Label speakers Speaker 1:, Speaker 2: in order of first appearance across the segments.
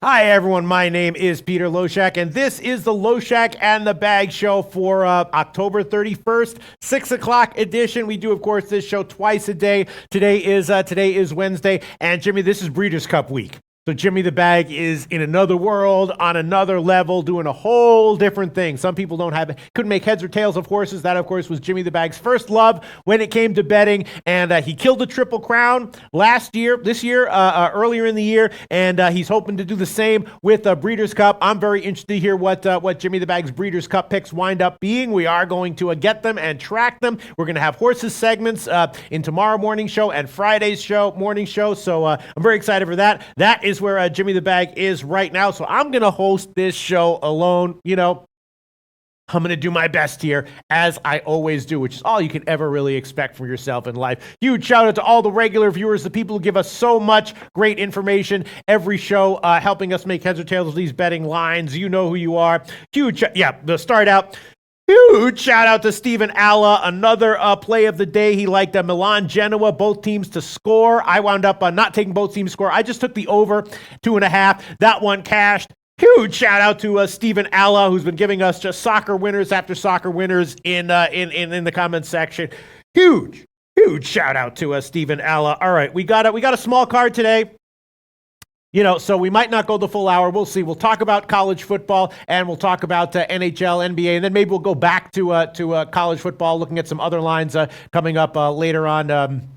Speaker 1: Hi, everyone. My name is Peter Loshak, and this is the Loshak and the Bag show for October 31st, 6 o'clock edition. We do, of course, this show twice a day. Today is Wednesday, and Jimmy, this is Breeders' Cup week. So Jimmy the Bag is in another world, on another level, doing a whole different thing. Some people couldn't make heads or tails of horses. That, of course, was Jimmy the Bag's first love when it came to betting. And he killed the Triple Crown this year, earlier in the year. And he's hoping to do the same with Breeders' Cup. I'm very interested to hear what Jimmy the Bag's Breeders' Cup picks wind up being. We are going to get them and track them. We're going to have horses segments in tomorrow morning show and Friday's morning show. So I'm very excited for that. That is where Jimmy the Bag is right now. So I'm going to host this show alone. You know, I'm going to do my best here, as I always do, which is all you can ever really expect from yourself in life. Huge shout out to all the regular viewers, the people who give us so much great information every show, helping us make heads or tails of these betting lines. You know who you are. Huge shout out to Stephen Alla, another play of the day. He liked Milan Genoa, both teams to score. I wound up not taking both teams to score. I just took the over 2.5. That one cashed. Huge shout out to Stephen Alla, who's been giving us just soccer winners after soccer winners in the comments section. Huge shout out to Stephen Alla. All right, we got a small card today. You know, so we might not go the full hour. We'll see. We'll talk about college football, and we'll talk about NHL, NBA, and then maybe we'll go back to college football, looking at some other lines coming up later on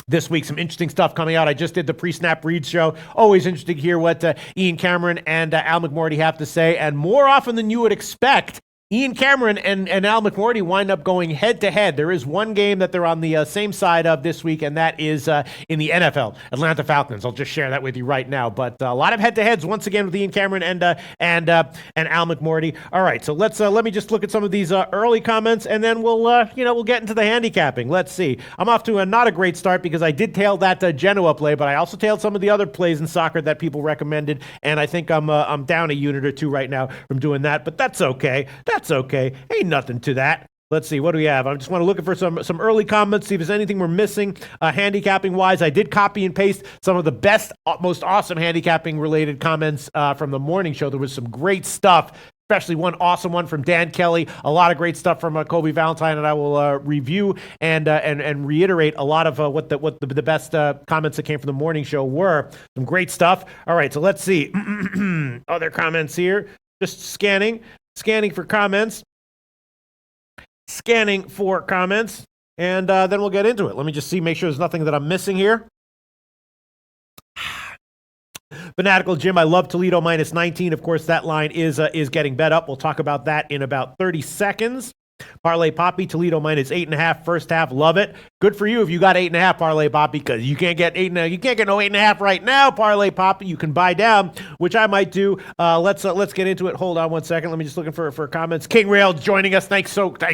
Speaker 1: this week. Some interesting stuff coming out. I just did the pre-snap read show. Always interesting to hear what Ian Cameron and Al McMorty have to say, and more often than you would expect, Ian Cameron and Al McMorty wind up going head-to-head. There is one game that they're on the same side of this week, and that is in the NFL, Atlanta Falcons. I'll just share that with you right now. But a lot of head-to-heads once again with Ian Cameron and Al McMorty. All right, so let me just look at some of these early comments, and then we'll get into the handicapping. Let's see. I'm off to not a great start because I did tail that Genoa play, but I also tailed some of the other plays in soccer that people recommended, and I think I'm down a unit or two right now from doing that. But that's okay. That's okay. Ain't nothing to that. Let's see. What do we have? I just want to look for some early comments, see if there's anything we're missing handicapping-wise. I did copy and paste some of the best, most awesome handicapping-related comments from the morning show. There was some great stuff, especially one awesome one from Dan Kelly. A lot of great stuff from Kobe Valentine, and I will review and reiterate a lot of what the best comments that came from the morning show were. Some great stuff. All right, so let's see. Other comments here. Just scanning for comments. And then we'll get into it. Let me just make sure there's nothing that I'm missing here. Fanatical Jim, I love Toledo minus 19. Of course, that line is getting bet up. We'll talk about that in about 30 seconds. Parlay Poppy, Toledo minus 8.5 first half. Love it. Good for you if you got 8.5 Parlay Poppy, because you can't get 8.5. You can't get no 8.5 right now. Parlay Poppy, you can buy down, which I might do. Let's get into it. Hold on one second. Let me just looking for comments. King Rail joining us. Thank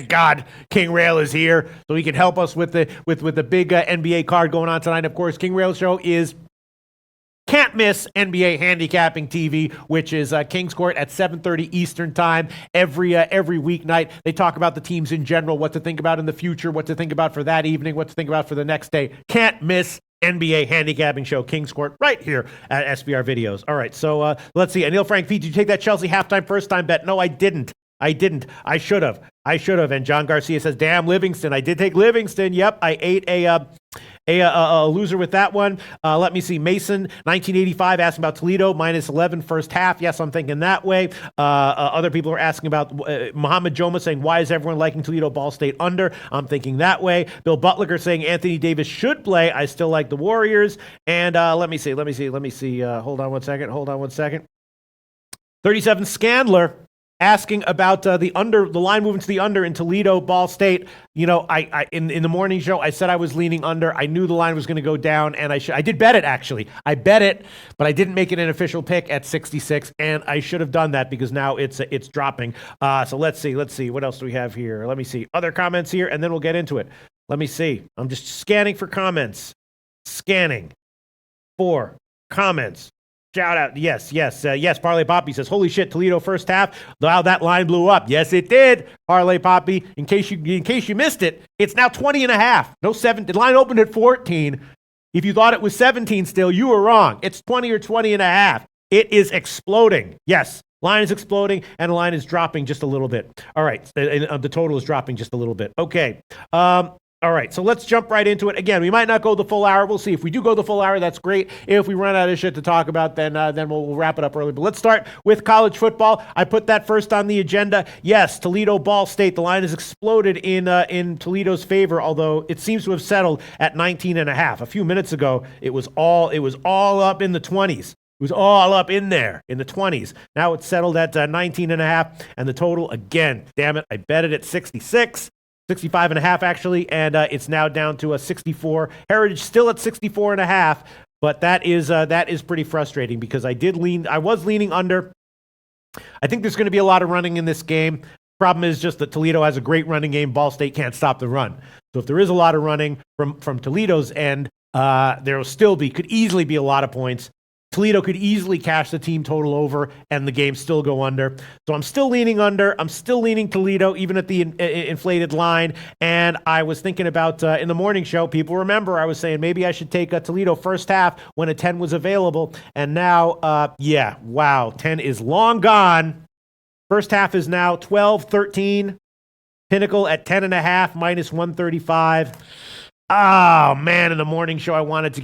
Speaker 1: God King Rail is here, so he can help us with the big NBA card going on tonight. Of course, King Rail show is can't miss NBA handicapping TV, which is King's Court at 7:30 Eastern time every weeknight. They talk about the teams in general, what to think about in the future, what to think about for that evening, what to think about for the next day. Can't miss NBA handicapping show, King's Court, right here at SBR Videos. All right, so let's see. Anil Frank Feet, did you take that Chelsea halftime first time bet? No, I didn't. I should have. And John Garcia says, damn, Livingston. I did take Livingston. Yep, I ate a loser with that one. Let me see. Mason, 1985, asking about Toledo, minus 11 first half. Yes, I'm thinking that way. Other people are asking about Muhammad Joma saying, why is everyone liking Toledo Ball State under? I'm thinking that way. Bill Butler saying Anthony Davis should play. I still like the Warriors. And let me see. Hold on one second. 37 Scandler asking about the line moving to the under in Toledo Ball State. You know, I in the morning show, I said I was leaning under. I knew the line was going to go down, and I did bet it, actually. I bet it, but I didn't make it an official pick at 66, and I should have done that because now it's dropping. So let's see. What else do we have here? Let me see. Other comments here, and then we'll get into it. Let me see. I'm just scanning for comments. Scanning for comments. Shout out. Yes. Parlay Poppy says, holy shit, Toledo first half. Wow, that line blew up. Yes, it did. Parlay Poppy, in case you missed it, it's now 20.5. No 7. The line opened at 14. If you thought it was 17 still, you were wrong. It's 20 or 20.5. It is exploding. Yes, line is exploding, and the line is dropping just a little bit. All right, the total is dropping just a little bit. Okay. All right, so let's jump right into it. Again, we might not go the full hour. We'll see. If we do go the full hour, that's great. If we run out of shit to talk about, then we'll wrap it up early. But let's start with college football. I put that first on the agenda. Yes, Toledo Ball State. The line has exploded in Toledo's favor, although it seems to have settled at 19.5. A few minutes ago, it was all up in the 20s. It was all up in there in the 20s. Now it's settled at 19.5, and the total, again, damn it, I bet it at 66. 65.5 actually, and it's now down to a 64. Heritage still at 64.5, but that is pretty frustrating because I was leaning under. I think there's going to be a lot of running in this game. Problem is just that Toledo has a great running game. Ball State can't stop the run. So if there is a lot of running from Toledo's end, could easily be a lot of points. Toledo could easily cash the team total over and the game still go under. So I'm still leaning under. I'm still leaning Toledo, even at the inflated line. And I was thinking about in the morning show, people remember I was saying maybe I should take a Toledo first half when a 10 was available. And now, 10 is long gone. First half is now 12-13. Pinnacle at 10.5, minus 135. Oh man! In the morning show, I wanted to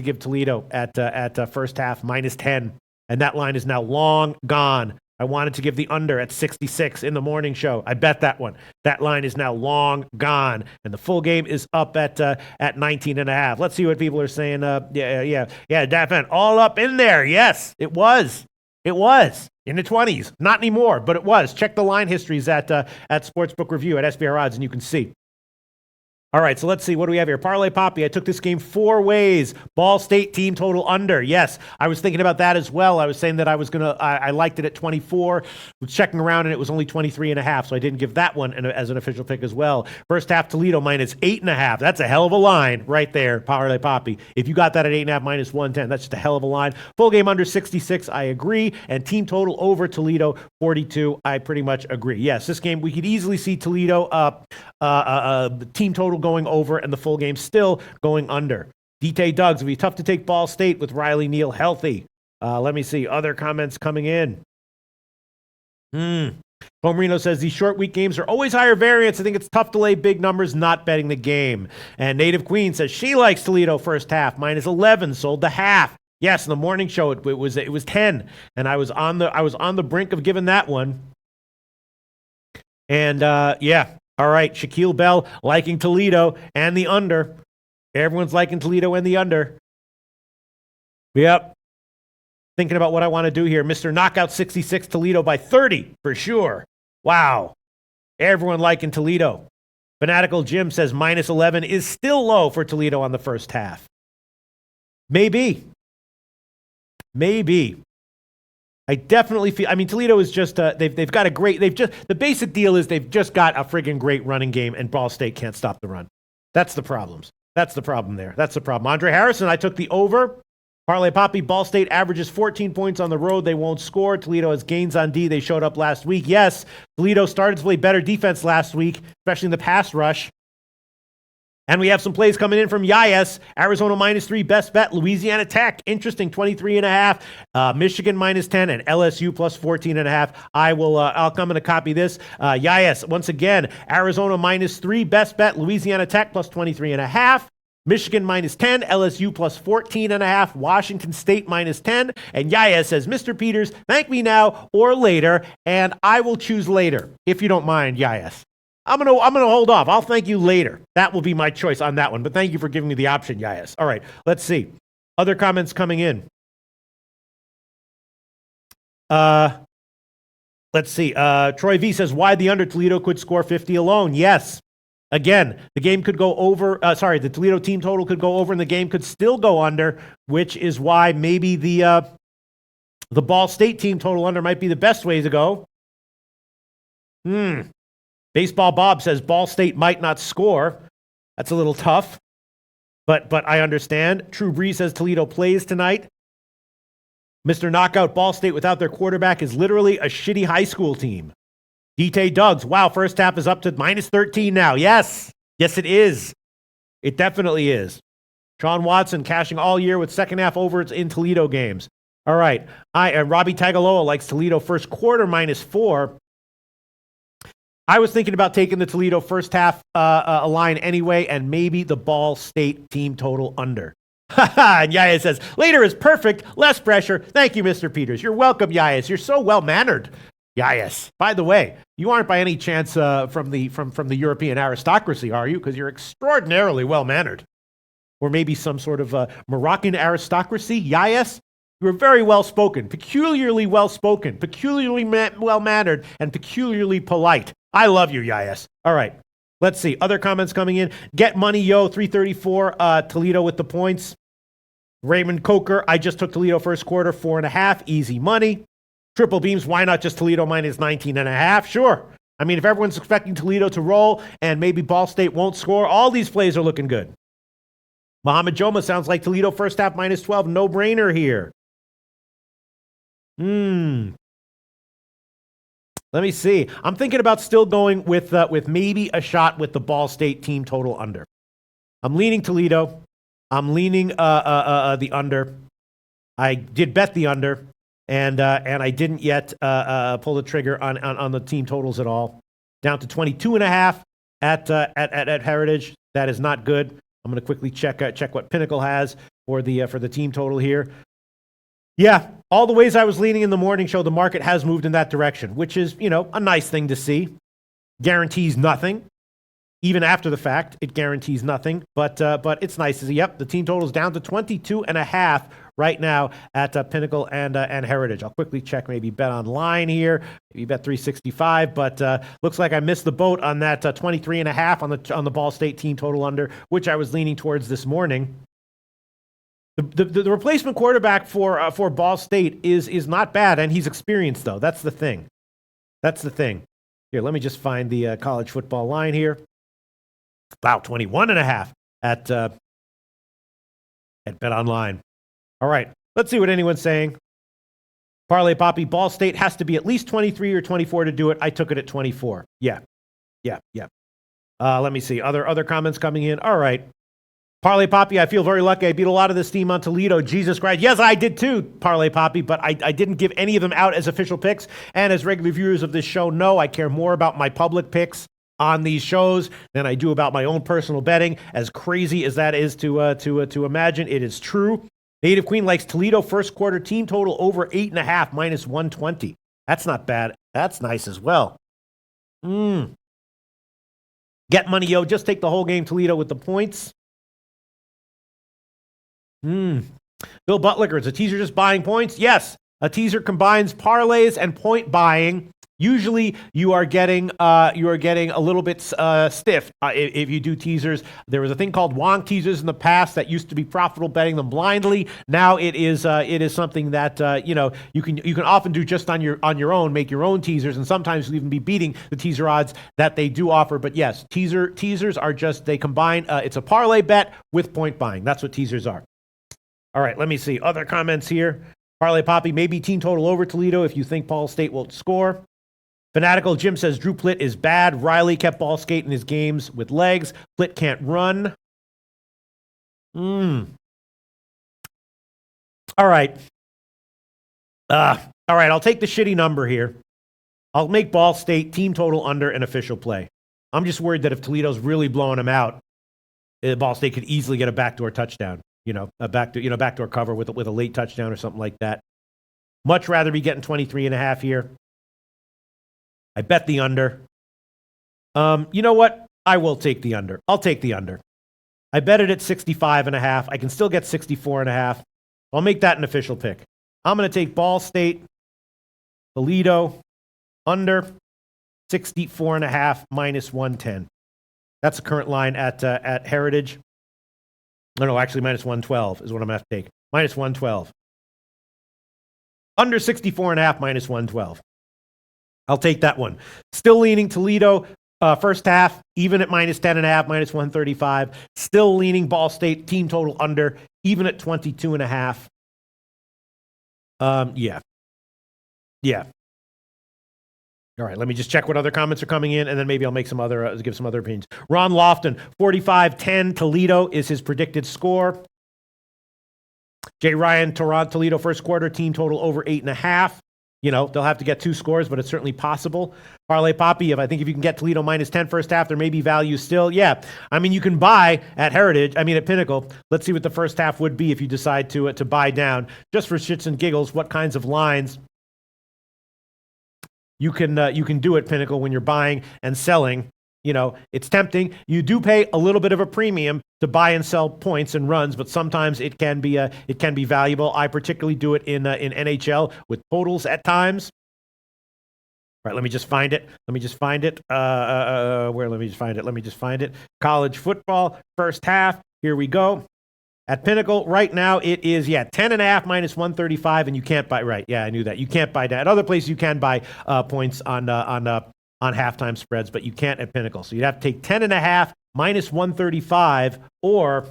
Speaker 1: give Toledo at first half minus 10, and that line is now long gone. I wanted to give the under at 66 in the morning show. I bet that one. That line is now long gone, and the full game is up at 19.5. Let's see what people are saying. Definitely all up in there. Yes, it was. It was in the 20s. Not anymore, but it was. Check the line histories at Sportsbook Review at SBR Odds, and you can see. All right, so let's see. What do we have here? Parlay Poppy. I took this game 4 ways. Ball State team total under. Yes, I was thinking about that as well. I was saying that I liked it at 24. Was checking around, and it was only 23.5, so I didn't give that one as an official pick as well. First half Toledo minus 8.5. That's a hell of a line right there, Parlay Poppy. If you got that at 8.5 minus 110, that's just a hell of a line. Full game under 66, I agree. And team total over Toledo 42, I pretty much agree. Yes, this game we could easily see Toledo team total going over and the full game still going under. DT Duggs, it'll be tough to take Ball State with Riley Neal healthy. Let me see. Other comments coming in. Pomerino says these short week games are always higher variance. I think it's tough to lay big numbers not betting the game. And Native Queen says she likes Toledo first half. Minus 11, sold the half. Yes, in the morning show it was 10. And I was on the brink of giving that one. And all right, Shaquille Bell liking Toledo and the under. Everyone's liking Toledo and the under. Yep. Thinking about what I want to do here. Mr. Knockout 66, Toledo by 30 for sure. Wow. Everyone liking Toledo. Fanatical Jim says minus 11 is still low for Toledo on the first half. Maybe. I definitely feel, Toledo is just, they've got the basic deal is they've just got a friggin' great running game and Ball State can't stop the run. That's the problems. That's the problem there. That's the problem. Andre Harrison, I took the over. Parlay Poppy, Ball State averages 14 points on the road. They won't score. Toledo has gains on D. They showed up last week. Yes, Toledo started to play better defense last week, especially in the pass rush. And we have some plays coming in from Yayes. Arizona minus 3, best bet. Louisiana Tech, interesting, 23.5. Michigan minus 10 and LSU plus 14.5. I'll come and copy this. Yayes, once again, Arizona minus 3, best bet. Louisiana Tech plus 23.5. Michigan minus 10, LSU plus 14.5, Washington State minus 10. And Yaya says, Mr. Peters, thank me now or later, and I will choose later, if you don't mind, Yaya. I'm gonna hold off. I'll thank you later. That will be my choice on that one. But thank you for giving me the option, Yayas. All right, let's see. Other comments coming in. Let's see. Troy V says, why the under? Toledo could score 50 alone. Yes. Again, the game could go over. The Toledo team total could go over, and the game could still go under, which is why maybe the Ball State team total under might be the best way to go. Baseball Bob says Ball State might not score. That's a little tough, but I understand. True Bree says Toledo plays tonight. Mr. Knockout, Ball State without their quarterback is literally a shitty high school team. DT Duggs, wow, first half is up to minus 13 now. Yes, it is. It definitely is. Sean Watson cashing all year with second half overs in Toledo games. All right. Robbie Tagaloa likes Toledo first quarter -4. I was thinking about taking the Toledo first half line anyway, and maybe the Ball State team total under. And Yaya says, later is perfect, less pressure. Thank you, Mr. Peters. You're welcome, Yayas. You're so well-mannered, Yayas. By the way, you aren't by any chance from the European aristocracy, are you? Because you're extraordinarily well-mannered. Or maybe some sort of Moroccan aristocracy, Yayas. You were very well-spoken, peculiarly well-spoken, peculiarly well-mannered, and peculiarly polite. I love you, Yayas. All right, let's see. Other comments coming in. Get money, yo, 334, Toledo with the points. Raymond Coker, I just took Toledo first quarter, 4.5, easy money. Triple beams, why not just Toledo -19.5? Sure. I mean, if everyone's expecting Toledo to roll and maybe Ball State won't score, all these plays are looking good. Mohamed Joma sounds like Toledo first half -12, no-brainer here. Let me see. I'm thinking about still going with maybe a shot with the Ball State team total under. I'm leaning Toledo. I'm leaning the under. I did bet the under, and I didn't yet pull the trigger on the team totals at all. Down to 22.5 at Heritage. That is not good. I'm going to quickly check what Pinnacle has for the team total here. Yeah, all the ways I was leaning in the morning show, the market has moved in that direction, which is, a nice thing to see. Guarantees nothing. Even after the fact, it guarantees nothing. But it's nice to see. Yep, the team total is down to 22.5 right now at Pinnacle and Heritage. I'll quickly check maybe Bet Online here, maybe Bet 365. But looks like I missed the boat on that 23.5 on the Ball State team total under, which I was leaning towards this morning. The replacement quarterback for Ball State is not bad, and he's experienced, though. That's the thing. Here, let me just find the college football line here. Wow, 21.5 at Bet Online. All right, let's see what anyone's saying. Parlay Poppy, Ball State has to be at least 23 or 24 to do it. I took it at 24. Yeah. Let me see. Other comments coming in. All right. Parlay Poppy, I feel very lucky. I beat a lot of this team on Toledo. Jesus Christ. Yes, I did too, Parlay Poppy, but I didn't give any of them out as official picks. And as regular viewers of this show know, I care more about my public picks on these shows than I do about my own personal betting. As crazy as that is to imagine, it is true. Native Queen likes Toledo first quarter team total over 8.5 -120. That's not bad. That's nice as well. Get money, yo. Just take the whole game, Toledo, with the points. Bill Butlicker, is a teaser just buying points? Yes. A teaser combines parlays and point buying. Usually you are getting a little bit stiff if you do teasers. There was a thing called Wong teasers in the past that used to be profitable betting them blindly. Now it is something that you can often do just on your own, make your own teasers, and sometimes you'll even be beating the teaser odds that they do offer. But yes, teasers are just, they combine. It's a parlay bet with point buying. That's what teasers are. All right, let me see other comments here. Parlay Poppy, maybe team total over Toledo if you think Ball State won't score. Fanatical Jim says Drew Plitt is bad. Riley kept Ball State in his games with legs. Plitt can't run. All right. I'll take the shitty number here. I'll make Ball State team total under an official play. I'm just worried that if Toledo's really blowing them out, Ball State could easily get a backdoor touchdown. A backdoor cover with a late touchdown or something like that. Much rather be getting 23.5 here. I bet the under. You know what? I will take the under. I'll take the under. I bet it at 65.5. I can still get 64.5. I'll make that an official pick. I'm going to take Ball State, Toledo, under 64.5 -110. That's the current line at Heritage. No, actually -112 is what I'm going to have to take. -112. Under 64.5 -112. I'll take that one. Still leaning Toledo first half, even at -10.5, -135. Still leaning Ball State team total under, even at 22.5. Yeah. All right, let me just check what other comments are coming in, and then maybe I'll make give some other opinions. Ron Lofton, 45-10 Toledo is his predicted score. Jay Ryan, Toledo first quarter, team total over 8.5. They'll have to get 2 scores, but it's certainly possible. Parlay Poppy, if you can get Toledo minus 10 first half, there may be value still. Yeah, you can buy at at Pinnacle. Let's see what the first half would be if you decide to buy down. Just for shits and giggles, what kinds of lines you can do at Pinnacle when you're buying and selling. It's tempting. You do pay a little bit of a premium to buy and sell points and runs, but sometimes it can be valuable. I particularly do it in NHL with totals at times. All right, let me just find it. Let me just find it. College football, first half. Here we go. At Pinnacle, right now, it is, 10.5 minus 135, and you can't buy, right, yeah, I knew that. You can't buy that. At other places, you can buy points on halftime spreads, but you can't at Pinnacle. So you'd have to take 10.5 minus 135, or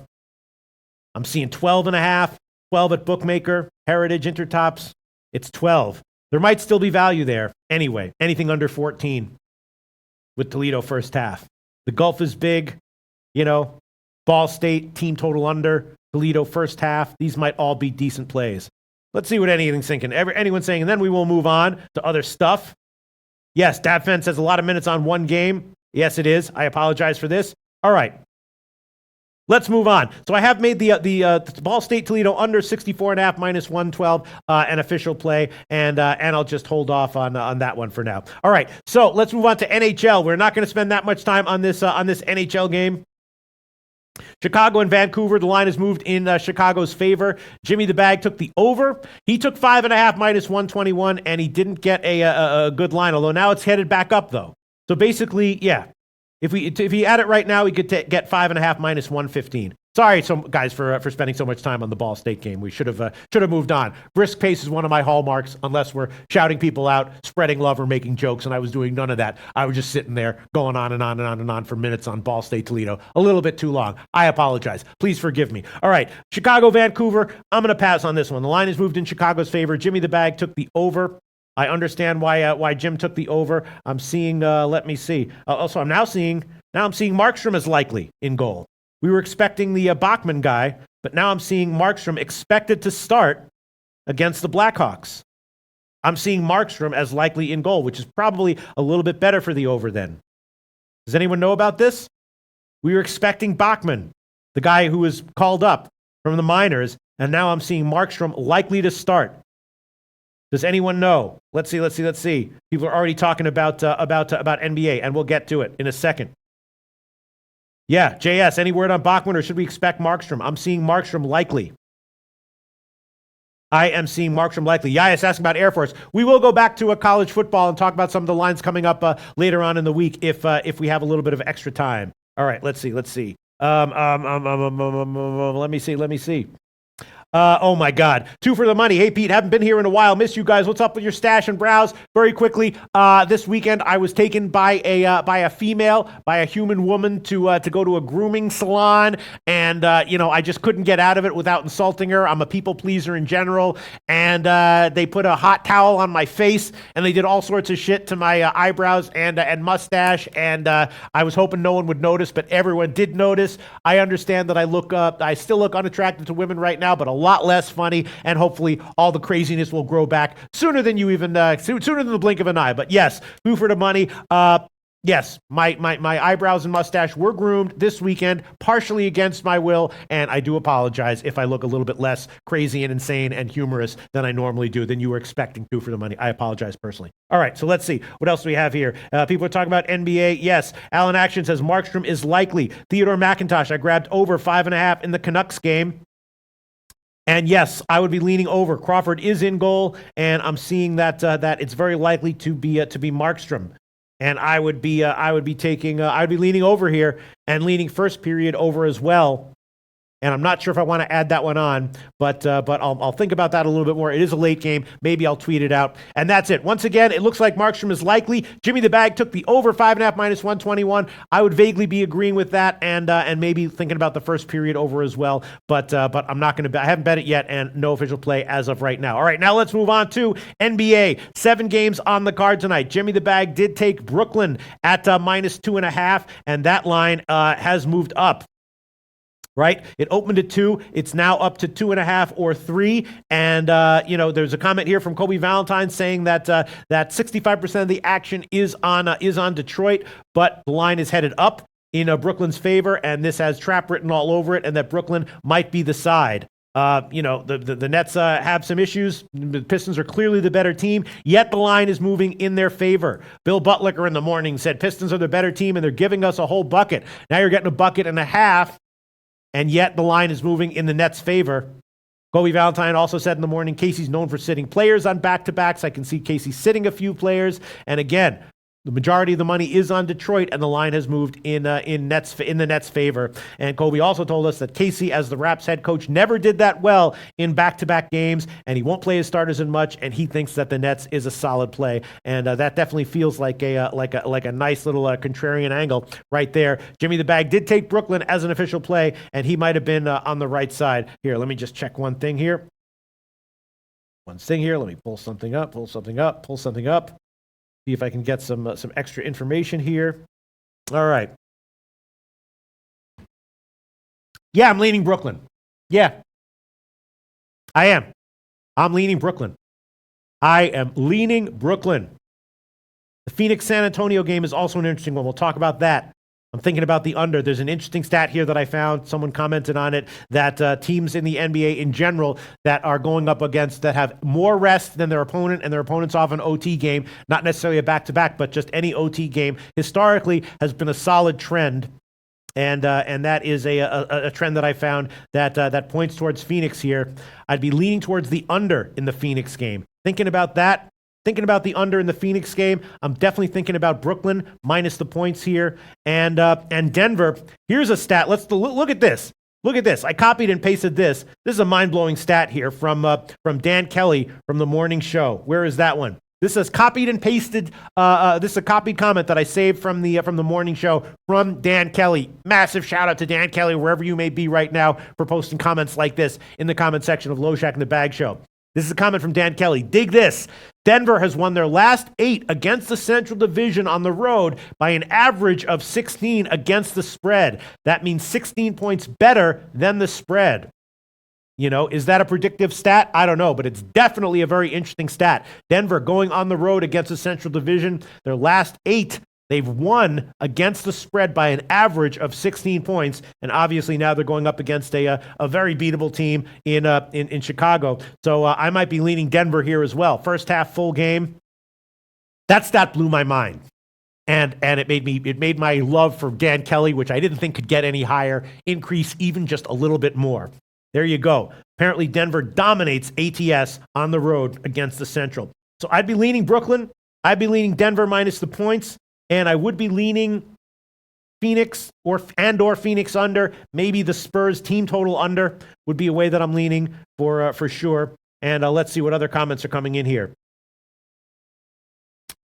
Speaker 1: I'm seeing 12.5, 12 at Bookmaker, Heritage, Intertops. It's 12. There might still be value there. Anyway, anything under 14 with Toledo first half. The gulf is big, Ball State, team total under, Toledo first half. These might all be decent plays. Let's see what anyone's thinking. Anyone's saying, and then we will move on to other stuff. Yes, Davfen says a lot of minutes on one game. Yes, it is. I apologize for this. All right. Let's move on. So I have made the Ball State Toledo under 64.5 minus 112 an official play, and I'll just hold off on that one for now. All right. So let's move on to NHL. We're not going to spend that much time on this NHL game. Chicago and Vancouver, the line has moved in Chicago's favor. Jimmy the Bag took the over. He took 5.5 minus 121, and he didn't get a good line, although now it's headed back up, though. So basically, yeah, if he add it right now, we could get 5.5 minus 115. Sorry, guys, for spending so much time on the Ball State game. We should have moved on. Brisk pace is one of my hallmarks, unless we're shouting people out, spreading love, or making jokes, and I was doing none of that. I was just sitting there going on and on and on and on for minutes on Ball State Toledo. A little bit too long. I apologize. Please forgive me. All right, Chicago, Vancouver. I'm going to pass on this one. The line is moved in Chicago's favor. Jimmy the Bag took the over. I understand why Jim took the over. I'm seeing, let me see. Also, I'm seeing Markstrom as likely in goal. We were expecting the Bachman guy, but now I'm seeing Markstrom expected to start against the Blackhawks. I'm seeing Markstrom as likely in goal, which is probably a little bit better for the over then. Does anyone know about this? We were expecting Bachman, the guy who was called up from the minors, and now I'm seeing Markstrom likely to start. Does anyone know? Let's see. People are already talking about NBA, and we'll get to it in a second. Yeah, JS, any word on Bachman, or should we expect Markstrom? I'm seeing Markstrom likely. I am seeing Markstrom likely. Yas asking about Air Force. We will go back to a college football and talk about some of the lines coming up later on in the week if we have a little bit of extra time. All right, let's see. Let me see. Oh my God. 2 for the money. Hey Pete, haven't been here in a while. Miss you guys. What's up with your stash and browse? Very quickly, this weekend I was taken by a human woman to go to a grooming salon, and I just couldn't get out of it without insulting her. I'm a people pleaser in general, and they put a hot towel on my face, and they did all sorts of shit to my eyebrows and mustache, and I was hoping no one would notice, but everyone did notice. I understand that I still look unattractive to women right now, but a lot less funny, and hopefully all the craziness will grow back sooner than sooner than the blink of an eye. But yes, 2 for the money. Yes, my eyebrows and mustache were groomed this weekend, partially against my will, and I do apologize if I look a little bit less crazy and insane and humorous than I normally do, than you were expecting. 2 for the money. I apologize personally. All right, so let's see. What else do we have here? People are talking about NBA. Yes, Alan Action says Markstrom is likely. Theodore McIntosh, I grabbed over 5.5 in the Canucks game. And yes, I would be leaning over. Crawford is in goal, and I'm seeing that it's very likely to be Markstrom. And I would be leaning over here and leaning first period over as well. And I'm not sure if I want to add that one on, but I'll think about that a little bit more. It is a late game. Maybe I'll tweet it out. And that's it. Once again, it looks like Markstrom is likely. Jimmy the Bag took the over 5.5 minus 121. I would vaguely be agreeing with that, and maybe thinking about the first period over as well. But I'm not going to. I haven't bet it yet, and no official play as of right now. All right, now let's move on to NBA. 7 games on the card tonight. Jimmy the Bag did take Brooklyn at minus 2.5, and that line has moved up. right? It opened at 2. It's now up to 2.5 or 3. And, there's a comment here from Kobe Valentine saying that that 65% of the action is on Detroit, but the line is headed up in Brooklyn's favor, and this has trap written all over it, and that Brooklyn might be the side. The Nets have some issues. The Pistons are clearly the better team, yet the line is moving in their favor. Bill Butlicker in the morning said Pistons are the better team, and they're giving us a whole bucket. Now you're getting a bucket and a half, and yet the line is moving in the Nets' favor. Kobe Valentine also said in the morning, Casey's known for sitting players on back-to-backs. I can see Casey sitting a few players, and again, the majority of the money is on Detroit, and the line has moved in the Nets' favor. And Kobe also told us that Casey, as the Raps head coach, never did that well in back-to-back games, and he won't play his starters in much. And he thinks that the Nets is a solid play, and that definitely feels like a nice little contrarian angle right there. Jimmy the Bag did take Brooklyn as an official play, and he might have been on the right side here. Let me just check one thing here. Let me pull something up. See if I can get some extra information here. All right. Yeah, I'm leaning Brooklyn. Yeah, I am. I'm leaning Brooklyn. I am leaning Brooklyn. The Phoenix-San Antonio game is also an interesting one. We'll talk about that. I'm thinking about the under. There's an interesting stat here that I found. Someone commented on it that teams in the NBA in general that are going up against that have more rest than their opponent, and their opponent's off an OT game, not necessarily a back-to-back, but just any OT game, historically has been a solid trend. And that is a trend that I found that points towards Phoenix here. I'd be leaning towards the under in the Phoenix game. Thinking about that. Thinking about the under in the Phoenix game, I'm definitely thinking about Brooklyn minus the points here, and Denver. Here's a stat. Let's look at this. Look at this. I copied and pasted this. This is a mind-blowing stat here from Dan Kelly from the morning show. Where is that one? This is copied and pasted. This is a copied comment that I saved from the morning show from Dan Kelly. Massive shout out to Dan Kelly wherever you may be right now for posting comments like this in the comment section of Low Shack and the Bag Show. This is a comment from Dan Kelly. Dig this. Denver has won their last 8 against the Central Division on the road by an average of 16 against the spread. That means 16 points better than the spread. Is that a predictive stat? I don't know, but it's definitely a very interesting stat. Denver going on the road against the Central Division, their last 8, they've won against the spread by an average of 16 points, and obviously now they're going up against a very beatable team in Chicago. So I might be leaning Denver here as well. First half full game. That stat blew my mind, and it made my love for Dan Kelly, which I didn't think could get any higher, increase even just a little bit more. There you go. Apparently Denver dominates ATS on the road against the Central. So I'd be leaning Brooklyn. I'd be leaning Denver minus the points. And I would be leaning Phoenix or Phoenix under. Maybe the Spurs team total under would be a way that I'm leaning for sure. And let's see what other comments are coming in here.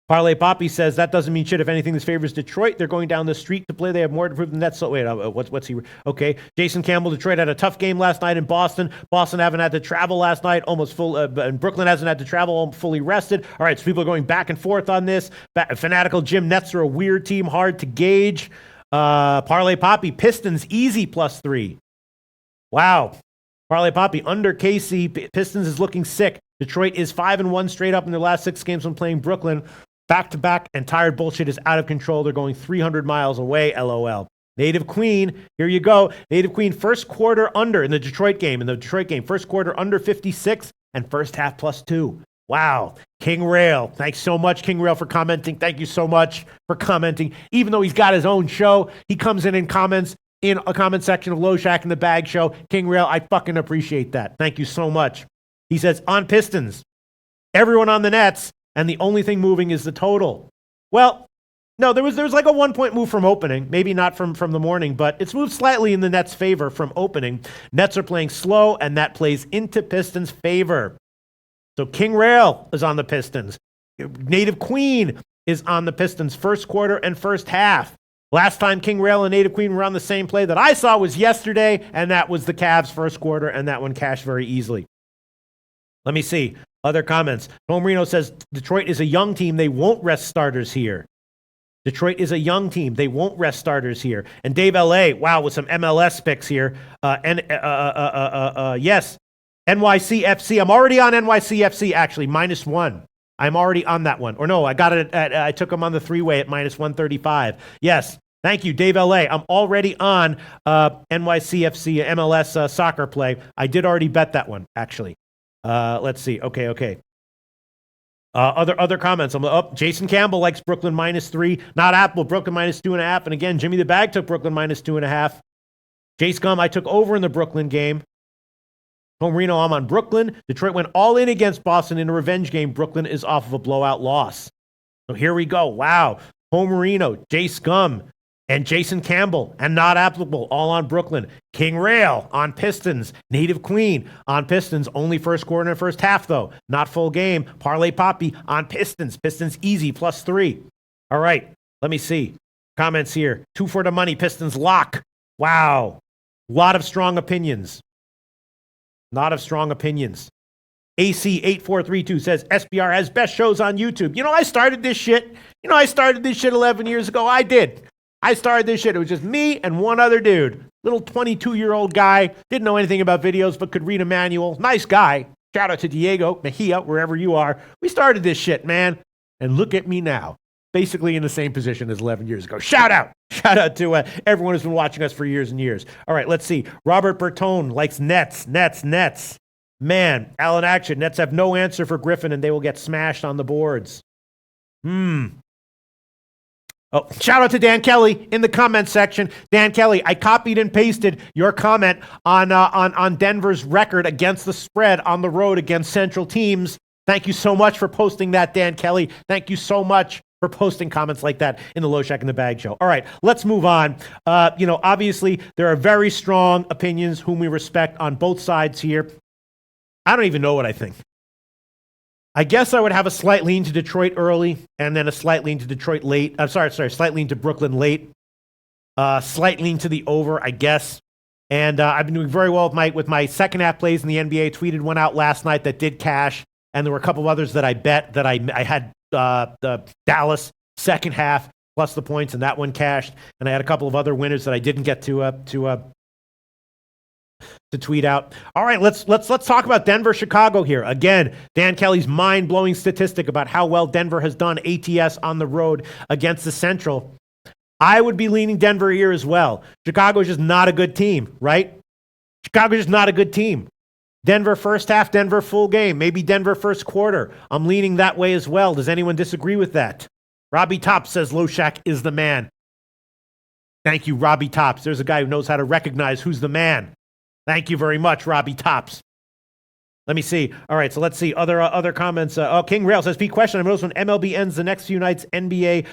Speaker 1: Parlay Poppy says that doesn't mean shit. If anything, this favors Detroit. They're going down the street to play. They have more to prove than that. So wait, what's he? Okay, Jason Campbell. Detroit had a tough game last night in Boston. Boston haven't had to travel last night, almost full. And Brooklyn hasn't had to travel, fully rested. All right, so people are going back and forth on this. Fanatical Jim. Nets are a weird team, hard to gauge. Parlay Poppy. Pistons easy +3. Wow. Parlay Poppy under KC. Pistons is looking sick. Detroit is 5-1 straight up in their last 6 games when playing Brooklyn. Back-to-back and tired bullshit is out of control. They're going 300 miles away, LOL. Native Queen, here you go. Native Queen, first quarter under in the Detroit game. First quarter under 56 and first half +2. Wow. King Rail, thanks so much, King Rail, for commenting. Thank you so much for commenting. Even though he's got his own show, he comes in and comments in a comment section of Low Shack and the Bag Show. King Rail, I fucking appreciate that. Thank you so much. He says, on Pistons, everyone on the Nets, and the only thing moving is the total. Well, no, there was like a 1-point move from opening. Maybe not from the morning, but it's moved slightly in the Nets' favor from opening. Nets are playing slow, and that plays into Pistons' favor. So King Rail is on the Pistons. Native Queen is on the Pistons first quarter and first half. Last time King Rail and Native Queen were on the same play that I saw was yesterday, and that was the Cavs first quarter, and that one cashed very easily. Let me see. Other comments. Tom Reno says, Detroit is a young team. They won't rest starters here. Detroit is a young team. They won't rest starters here. And Dave LA, wow, with some MLS picks here. Yes, NYCFC. I'm already on NYCFC, actually, -1. I'm already on that one. Or no, I got it I took them on the three-way at -135. Yes, thank you, Dave LA. I'm already on NYCFC, MLS soccer play. I did already bet that one, actually. Let's see. Okay. Other comments. Jason Campbell likes Brooklyn -3. Not Apple, Brooklyn -2.5. And again, Jimmy the Bag took Brooklyn -2.5. Jace Gum, I took over in the Brooklyn game. Home Reno, I'm on Brooklyn. Detroit went all in against Boston in a revenge game. Brooklyn is off of a blowout loss. So here we go. Wow. Home Reno, Jace Gum, and Jason Campbell, and Not Applicable, all on Brooklyn. King Rail on Pistons. Native Queen on Pistons. Only first quarter and first half, though. Not full game. Parlay Poppy on Pistons. Pistons easy, +3. All right, let me see. Comments here. 2 for the money. Pistons lock. Wow. Lot of strong opinions. Lot of strong opinions. AC8432 says, SBR has best shows on YouTube. I started this shit. 11 years ago. I did. I started this shit. It was just me and one other dude. Little 22-year-old guy. Didn't know anything about videos, but could read a manual. Nice guy. Shout out to Diego Mejia, wherever you are. We started this shit, man. And look at me now. Basically in the same position as 11 years ago. Shout out. Shout out to everyone who's been watching us for years and years. All right, let's see. Robert Bertone likes Nets. Man, Alan Action. Nets have no answer for Griffin, and they will get smashed on the boards. Oh, shout out to Dan Kelly in the comment section. Dan Kelly, I copied and pasted your comment on Denver's record against the spread on the road against Central teams. Thank you so much for posting that, Dan Kelly. Thank you so much for posting comments like that in the Low Shack in the Bag show. All right, let's move on. Obviously, there are very strong opinions whom we respect on both sides here. I don't even know what I think. I guess I would have a slight lean to Detroit early and then a slight lean to Detroit late. I'm sorry, slight lean to Brooklyn late. Slight lean to the over, I guess. And I've been doing very well with my second half plays in the NBA. Tweeted one out last night that did cash. And there were a couple of others that I bet that I had the Dallas second half plus the points, and that one cashed. And I had a couple of other winners that I didn't get to tweet out. All right, let's talk about Denver, Chicago here. Again, Dan Kelly's mind-blowing statistic about how well Denver has done ATS on the road against the Central. I would be leaning Denver here as well. Chicago's just not a good team, right? Chicago's just not a good team. Denver first half, Denver full game, maybe Denver first quarter. I'm leaning that way as well. Does anyone disagree with that? Robbie Tops says Low Shack is the man. Thank you, Robbie Tops. There's a guy who knows how to recognize who's the man. Thank you very much, Robbie Tops. Let me see. All right, so let's see. Other comments. King Rail says, Pete, question. I noticed when MLB ends the next few nights, NBA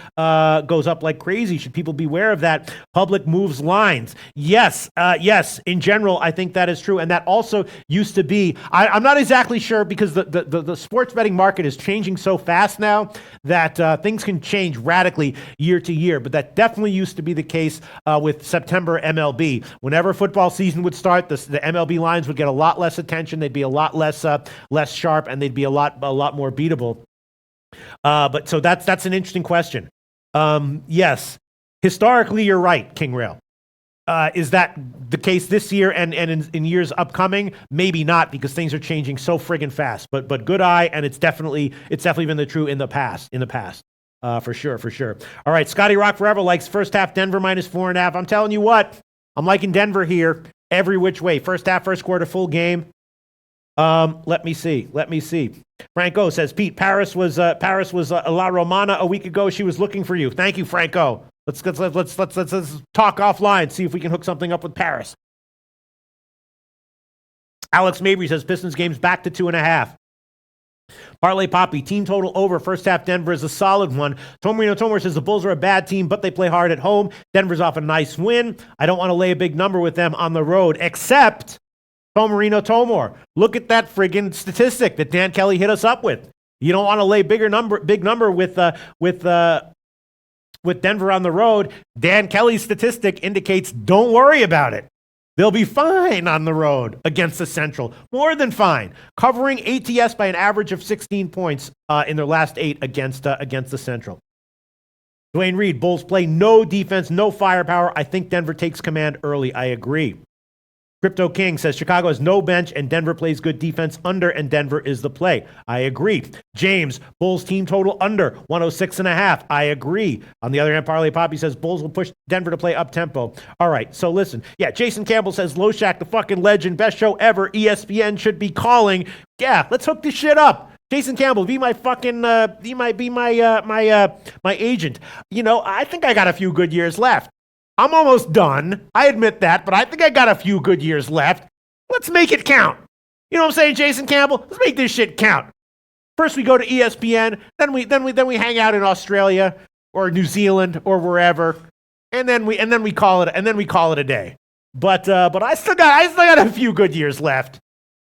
Speaker 1: goes up like crazy. Should people be aware of that? Public moves lines. Yes. In general, I think that is true. And that also used to be, I'm not exactly sure because the sports betting market is changing so fast now that things can change radically year to year. But that definitely used to be the case with September MLB. Whenever football season would start, the MLB lines would get a lot less attention. They'd be a lot less sharp, and they'd be a lot more beatable. But so that's an interesting question. Yes, historically, you're right, King Rail. Is that the case this year and in years upcoming? Maybe not, because things are changing so friggin' fast. But good eye, and it's definitely been the true in the past. For sure. All right, Scotty Rock Forever likes first half Denver -4.5. I'm telling you what, I'm liking Denver here every which way. First half, first quarter, full game. Let me see. Franco says, Pete, Paris was La Romana a week ago. She was looking for you. Thank you, Franco. Let's talk offline. See if we can hook something up with Paris. Alex Mabry says Pistons games back to 2.5. Parlay Poppy, team total over. First half, Denver is a solid one. Tomor says the Bulls are a bad team, but they play hard at home. Denver's off a nice win. I don't want to lay a big number with them on the road, except Tomor. Look at that friggin' statistic that Dan Kelly hit us up with. You don't want to lay big number with Denver on the road. Dan Kelly's statistic indicates don't worry about it. They'll be fine on the road against the Central. More than fine. Covering ATS by an average of 16 points in their last 8 against the Central. Dwayne Reed, Bulls play no defense, no firepower. I think Denver takes command early. I agree. Crypto King says Chicago has no bench and Denver plays good defense under and Denver is the play. I agree. James, Bulls team total under 106.5. I agree. On the other hand, Parlay Poppy says Bulls will push Denver to play up tempo. All right, so listen. Yeah, Jason Campbell says Loshak, the fucking legend, best show ever. ESPN should be calling. Yeah, let's hook this shit up. Jason Campbell, be my fucking, my agent. You know, I think I got a few good years left. I'm almost done. I admit that, but I think I got a few good years left. Let's make it count. You know what I'm saying, Jason Campbell? Let's make this shit count. First we go to ESPN, then we hang out in Australia or New Zealand or wherever, and then we call it a day. But I still got a few good years left.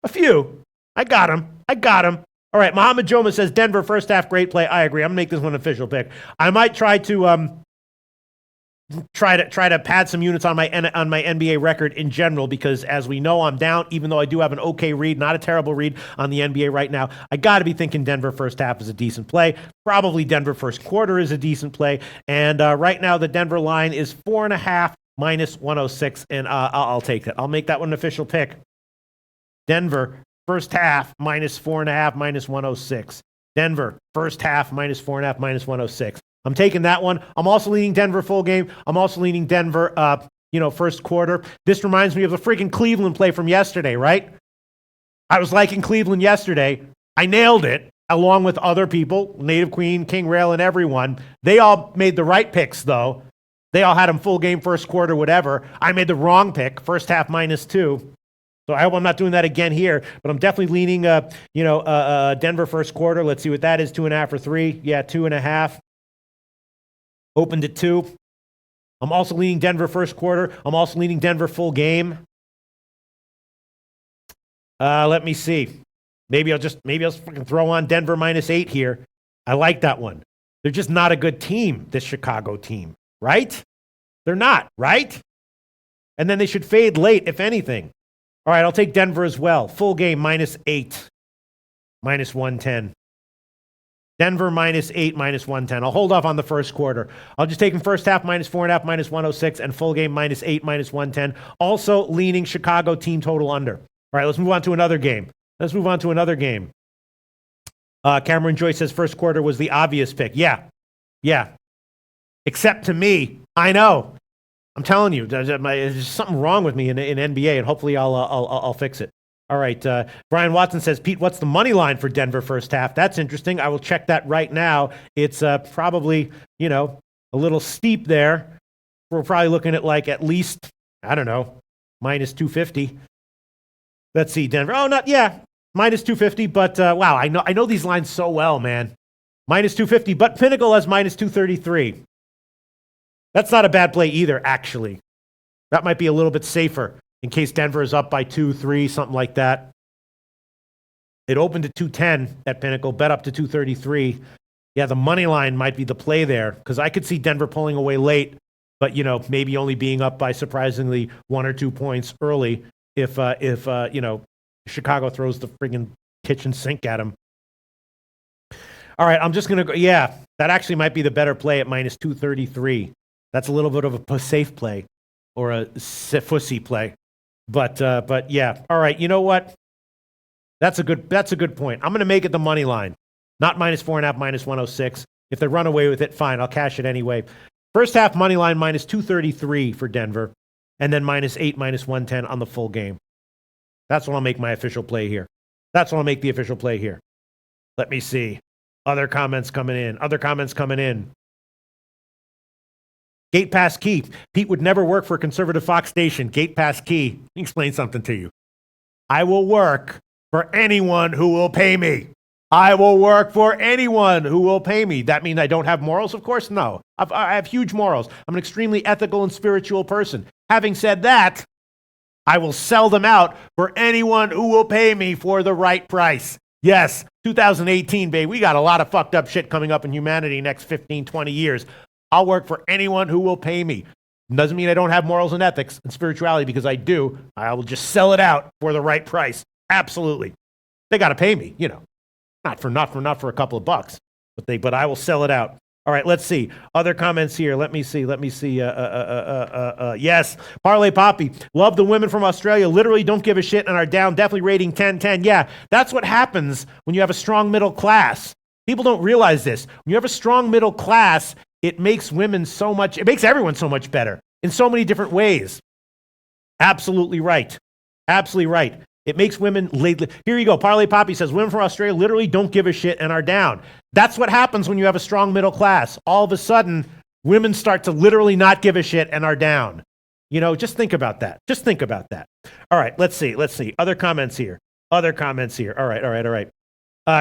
Speaker 1: A few. I got them. All right, Mohammed Joma says Denver first half great play. I agree. I'm gonna make this one an official pick. I might try to try to pad some units on my NBA record in general because as we know I'm down. Even though I do have an okay read, not a terrible read on the NBA right now. I got to be thinking Denver first half is a decent play. Probably Denver first quarter is a decent play. And right now the Denver line is 4.5 minus 106, and I'll take that. I'll make that one an official pick. Denver first half minus 4.5 minus 106. Denver first half minus 4.5 minus 106. I'm taking that one. I'm also leaning Denver full game. I'm also leaning Denver, first quarter. This reminds me of the freaking Cleveland play from yesterday, right? I was liking Cleveland yesterday. I nailed it, along with other people, Native Queen, King Rail, and everyone. They all made the right picks, though. They all had them full game, first quarter, whatever. I made the wrong pick, first half minus 2. So I hope I'm not doing that again here, but I'm definitely leaning, Denver first quarter. Let's see what that is, 2.5 or 3. Yeah, 2.5. Opened at 2. I'm also leaning Denver first quarter. I'm also leaning Denver full game. Let me see. Maybe I'll fucking throw on Denver minus 8 here. I like that one. They're just not a good team, this Chicago team, right? They're not, right? And then they should fade late, if anything. All right, I'll take Denver as well. Full game minus 8, minus 110. Denver minus 8, minus 110. I'll hold off on the first quarter. I'll just take them first half minus 4.5, minus 106, and full game minus 8, minus 110. Also leaning Chicago team total under. All right, let's move on to another game. Cameron Joyce says first quarter was the obvious pick. Yeah. Except to me. I know. I'm telling you, there's something wrong with me in NBA, and hopefully I'll fix it. All right, Brian Watson says, Pete, what's the money line for Denver first half? That's interesting. I will check that right now. It's probably, a little steep there. We're probably looking at at least, I don't know, minus 250. Let's see, Denver. Oh, minus 250, but wow, I know these lines so well, man. Minus 250, but Pinnacle has minus 233. That's not a bad play either, actually. That might be a little bit safer in case Denver is up by 2, 3, something like that. It opened at 210 at Pinnacle, bet up to 233. Yeah, the money line might be the play there because I could see Denver pulling away late, but maybe only being up by surprisingly 1 or 2 points early if Chicago throws the friggin' kitchen sink at them. All right, I'm just gonna go. Yeah, that actually might be the better play at minus 233. That's a little bit of a safe play or a fussy play. But yeah. All right, you know what? That's a good point. I'm going to make it the money line. Not minus 4.5, minus 106. If they run away with it, fine. I'll cash it anyway. First half money line minus 233 for Denver. And then minus 8, minus 110 on the full game. That's what I'll make my official play here. Let me see. Other comments coming in. Gate Pass Key. Pete would never work for a conservative Fox station. Gate Pass Key. Let me explain something to you. I will work for anyone who will pay me. That means I don't have morals? Of course, no. I have huge morals. I'm an extremely ethical and spiritual person. Having said that, I will sell them out for anyone who will pay me for the right price. Yes, 2018, babe. We got a lot of fucked up shit coming up in humanity next 15, 20 years. I'll work for anyone who will pay me. Doesn't mean I don't have morals and ethics and spirituality because I do. I will just sell it out for the right price. Absolutely. They got to pay me, not for a couple of bucks, but I will sell it out. All right, let's see. Other comments here. Let me see. Yes, Parlay Poppy. Love the women from Australia. Literally don't give a shit and are down. Definitely rating 10-10. Yeah, that's what happens when you have a strong middle class. People don't realize this. When you have a strong middle class, it makes it makes everyone so much better in so many different ways. Absolutely right. Absolutely right. It makes women lately. Here you go. Parlay Poppy says women from Australia literally don't give a shit and are down. That's what happens when you have a strong middle class. All of a sudden, women start to literally not give a shit and are down. Just think about that. Just think about that. All right, let's see. Other comments here. All right.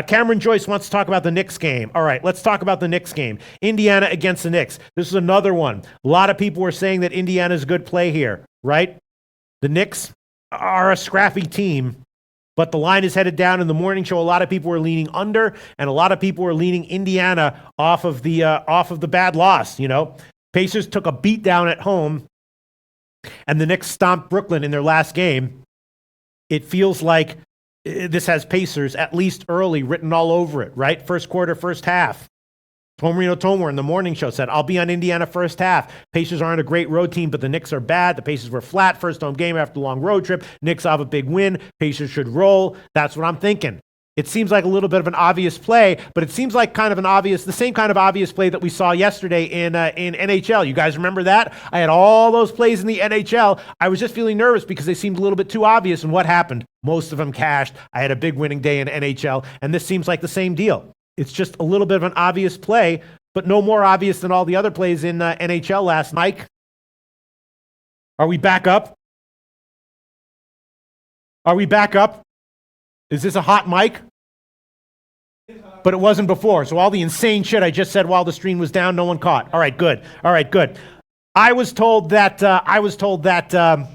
Speaker 1: Cameron Joyce wants to talk about the Knicks game. All right, let's talk about the Knicks game. Indiana against the Knicks. This is another one. A lot of people were saying that Indiana's a good play here, right? The Knicks are a scrappy team, but the line is headed down in the morning show. A lot of people were leaning under, and a lot of people were leaning Indiana off of the bad loss. Pacers took a beat down at home, and the Knicks stomped Brooklyn in their last game. It feels like this has Pacers at least early written all over it, right? First quarter, first half. Tomarino Tomor in the morning show said, I'll be on Indiana first half. Pacers aren't a great road team, but the Knicks are bad. The Pacers were flat. First home game after a long road trip. Knicks have a big win. Pacers should roll. That's what I'm thinking. It seems like a little bit of an obvious play, but it seems like the same kind of obvious play that we saw yesterday in NHL. You guys remember that? I had all those plays in the NHL. I was just feeling nervous because they seemed a little bit too obvious. And what happened? Most of them cashed. I had a big winning day in NHL, and this seems like the same deal. It's just a little bit of an obvious play, but no more obvious than all the other plays in NHL last night. Are we back up? Is this a hot mic? But it wasn't before. So all the insane shit I just said while the stream was down, no one caught. All right, good. I was told that the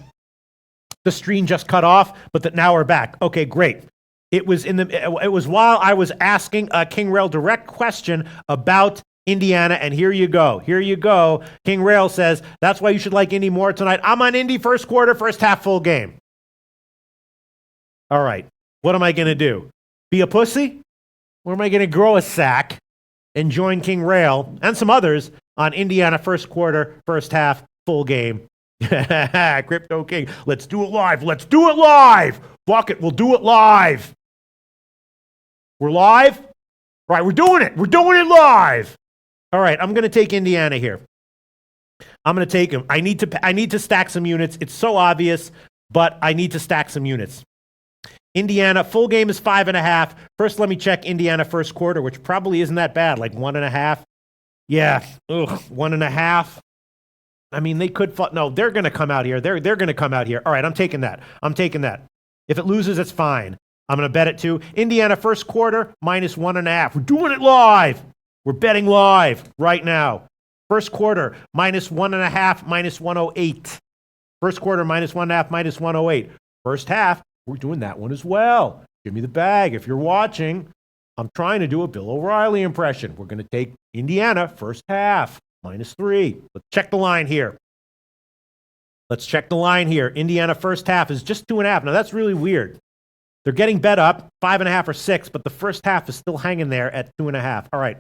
Speaker 1: stream just cut off, but that now we're back. Okay, great. It was while I was asking a King Rail direct question about Indiana, and here you go. King Rail says, that's why you should like Indy more tonight. I'm on Indy first quarter, first half, full game. All right. What am I going to do? Be a pussy? Or am I going to grow a sack and join King Rail and some others on Indiana first quarter, first half, full game? Crypto King. Let's do it live. Fuck it. We'll do it live. We're live? All right, we're doing it live. All right, I'm going to take Indiana here. I'm going to take him. I need to stack some units. It's so obvious, but I need to stack some units. Indiana, full game is 5.5. First, let me check Indiana first quarter, which probably isn't that bad, like 1.5. Yeah, 1.5. I mean, they could. No, they're going to come out here. They're going to come out here. All right, I'm taking that. If it loses, it's fine. I'm going to bet it too. Indiana first quarter, -1.5. We're doing it live. We're betting live right now. First quarter, -1.5, -108. First quarter, -1.5, -108. First half, we're doing that one as well. Give me the bag. If you're watching, I'm trying to do a Bill O'Reilly impression. We're going to take Indiana first half, -3. Let's check the line here. Indiana first half is just 2.5. Now, that's really weird. They're getting bet up, 5.5 or 6, but the first half is still hanging there at 2.5. All right,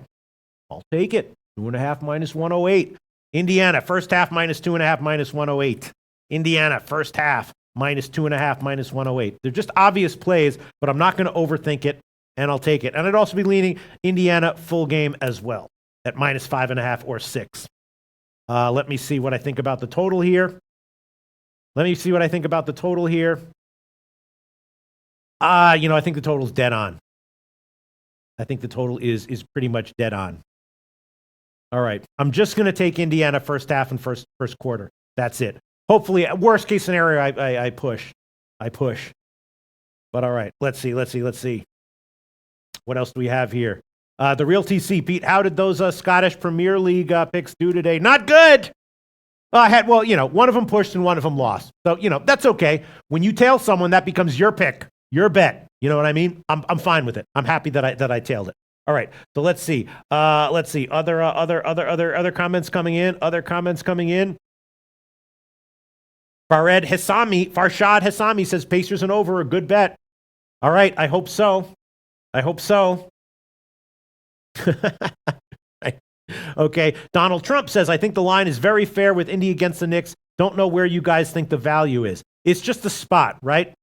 Speaker 1: I'll take it. 2.5 -108. Indiana, first half -2.5, -108. Indiana, first half, -2.5, -108. They're just obvious plays, but I'm not going to overthink it, and I'll take it. And I'd also be leaning Indiana full game as well at -5.5 or 6. Let me see what I think about the total here. I think the total's dead on. I think the total is pretty much dead on. All right. I'm just going to take Indiana first half and first quarter. That's it. Hopefully, worst case scenario, I push. But all right. Let's see. What else do we have here? The Real TC. Pete, how did those Scottish Premier League picks do today? Not good. One of them pushed and one of them lost. So, that's okay. When you tail someone, that becomes your pick. Your bet. You know what I mean? I'm fine with it. I'm happy that I tailed it. All right. So let's see. Other comments coming in. Farshad Hassami says Pacers and over, a good bet. All right. I hope so. Okay. Donald Trump says, I think the line is very fair with Indy against the Knicks. Don't know where you guys think the value is. It's just a spot, right?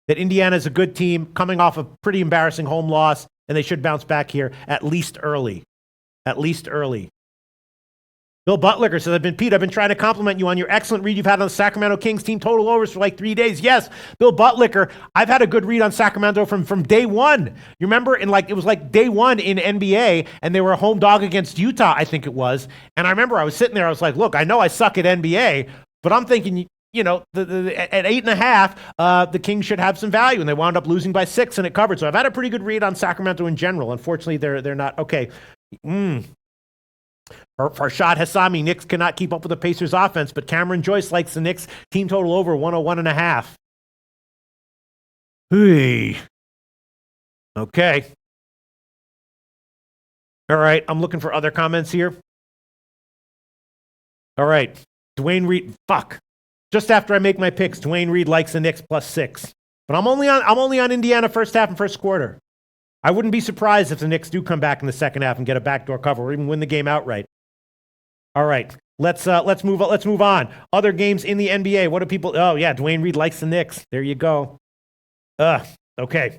Speaker 1: That Indiana is a good team coming off a pretty embarrassing home loss, and they should bounce back here at least early. At least early. Bill Butlicker says, I've been trying to compliment you on your excellent read you've had on the Sacramento Kings team total overs for like 3 days. Yes, Bill Butlicker, I've had a good read on Sacramento from day one. You remember it was like day one in NBA, and they were a home dog against Utah, I think it was. And I remember I was sitting there, I was like, look, I know I suck at NBA, but I'm thinking, at 8.5, the Kings should have some value, and they wound up losing by 6, and it covered. So I've had a pretty good read on Sacramento in general. Unfortunately, they're not okay. Farshad Hassami, Knicks cannot keep up with the Pacers offense, but Cameron Joyce likes the Knicks team total over 101.5. Hey. Okay. All right, I'm looking for other comments here. All right, Dwayne Reed, just after I make my picks, Dwayne Reed likes the Knicks +6. But I'm only on Indiana first half and first quarter. I wouldn't be surprised if the Knicks do come back in the second half and get a backdoor cover or even win the game outright. All right, let's move on. Other games in the NBA. What do people? Oh yeah, Dwayne Reed likes the Knicks. There you go. Okay.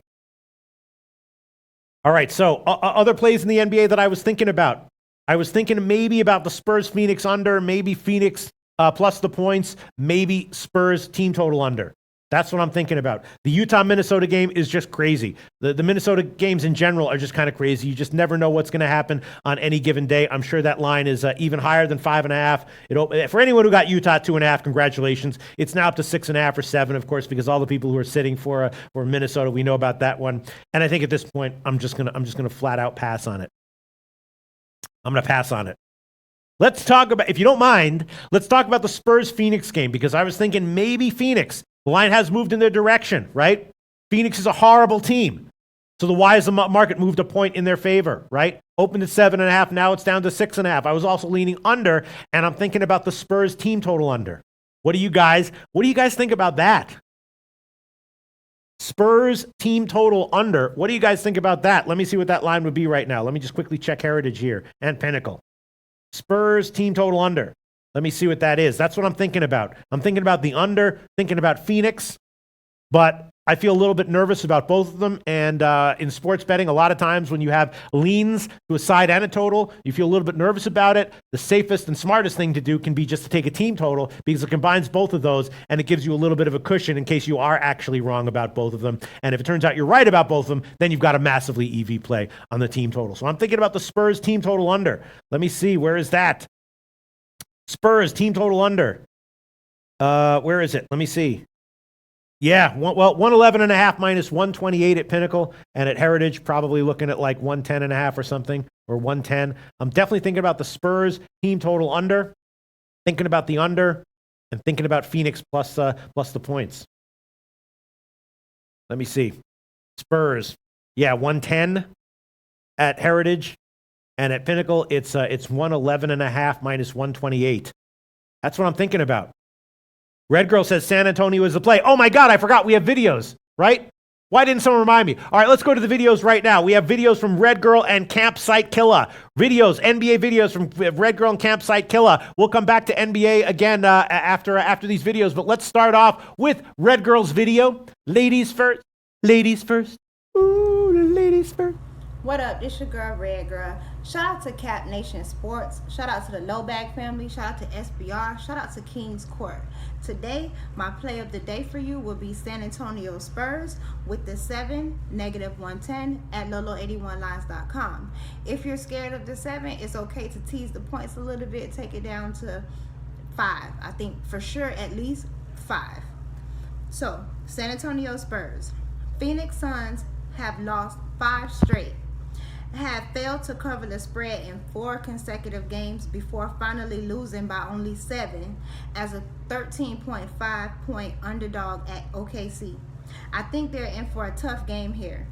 Speaker 1: All right, so other plays in the NBA that I was thinking about. I was thinking maybe about the Spurs Phoenix under, maybe Phoenix plus the points, maybe Spurs team total under. That's what I'm thinking about. The Utah-Minnesota game is just crazy. The Minnesota games in general are just kind of crazy. You just never know what's going to happen on any given day. I'm sure that line is even higher than 5.5. For anyone who got Utah 2.5, congratulations. It's now up to 6.5 or 7, of course, because all the people who are sitting for Minnesota, we know about that one. And I think at this point, I'm just gonna flat out pass on it. I'm gonna pass on it. Let's talk about, if you don't mind, let's talk about the Spurs-Phoenix game, because I was thinking maybe Phoenix. The line has moved in their direction, right? Phoenix is a horrible team. So why has the market moved a point in their favor, right? Opened at 7.5, now it's down to 6.5. I was also leaning under, and I'm thinking about the Spurs team total under. What do you guys think about that? Spurs team total under. What do you guys think about that? Let me see what that line would be right now. Let me just quickly check Heritage here and Pinnacle. Spurs team total under. Let me see what that is. That's what I'm thinking about. I'm thinking about the under, thinking about Phoenix, but I feel a little bit nervous about both of them. And in sports betting, a lot of times when you have leans to a side and a total, you feel a little bit nervous about it. The safest and smartest thing to do can be just to take a team total, because it combines both of those and it gives you a little bit of a cushion in case you are actually wrong about both of them. And if it turns out you're right about both of them, then you've got a massively EV play on the team total. So I'm thinking about the Spurs team total under. Let me see. Where is that? Spurs team total under. Where is it? Let me see. Yeah, 111.5 minus 128 at Pinnacle, and at Heritage probably looking at like 110.5 or something, or 110. I'm definitely thinking about the Spurs team total under, thinking about the under, and thinking about Phoenix plus the points. Let me see. Spurs, yeah, 110 at Heritage. And at Pinnacle, it's 111.5 minus 128. That's what I'm thinking about. Red Girl says San Antonio is the play. Oh my God, I forgot we have videos, right? Why didn't someone remind me? All right, let's go to the videos right now. We have videos from Red Girl and Campsite Killer. Videos, NBA videos from Red Girl and Campsite Killer. We'll come back to NBA again after these videos, but let's start off with Red Girl's video. Ladies first. Ladies first. Ooh, ladies first.
Speaker 2: What up? This your girl, Red Girl. Shout out to Cap Nation Sports. Shout out to the Lowbag family. Shout out to SBR. Shout out to Kings Court. Today, my play of the day for you will be San Antonio Spurs with the 7, -110 at Lolo81lines.com. If you're scared of the 7, it's okay to tease the points a little bit. Take it down to 5. I think for sure at least 5. So, San Antonio Spurs. Phoenix Suns have lost 5 straight. Have failed to cover the spread in 4 consecutive games before finally losing by only 7 as a 13.5 point underdog at OKC. I think they're in for a tough game here.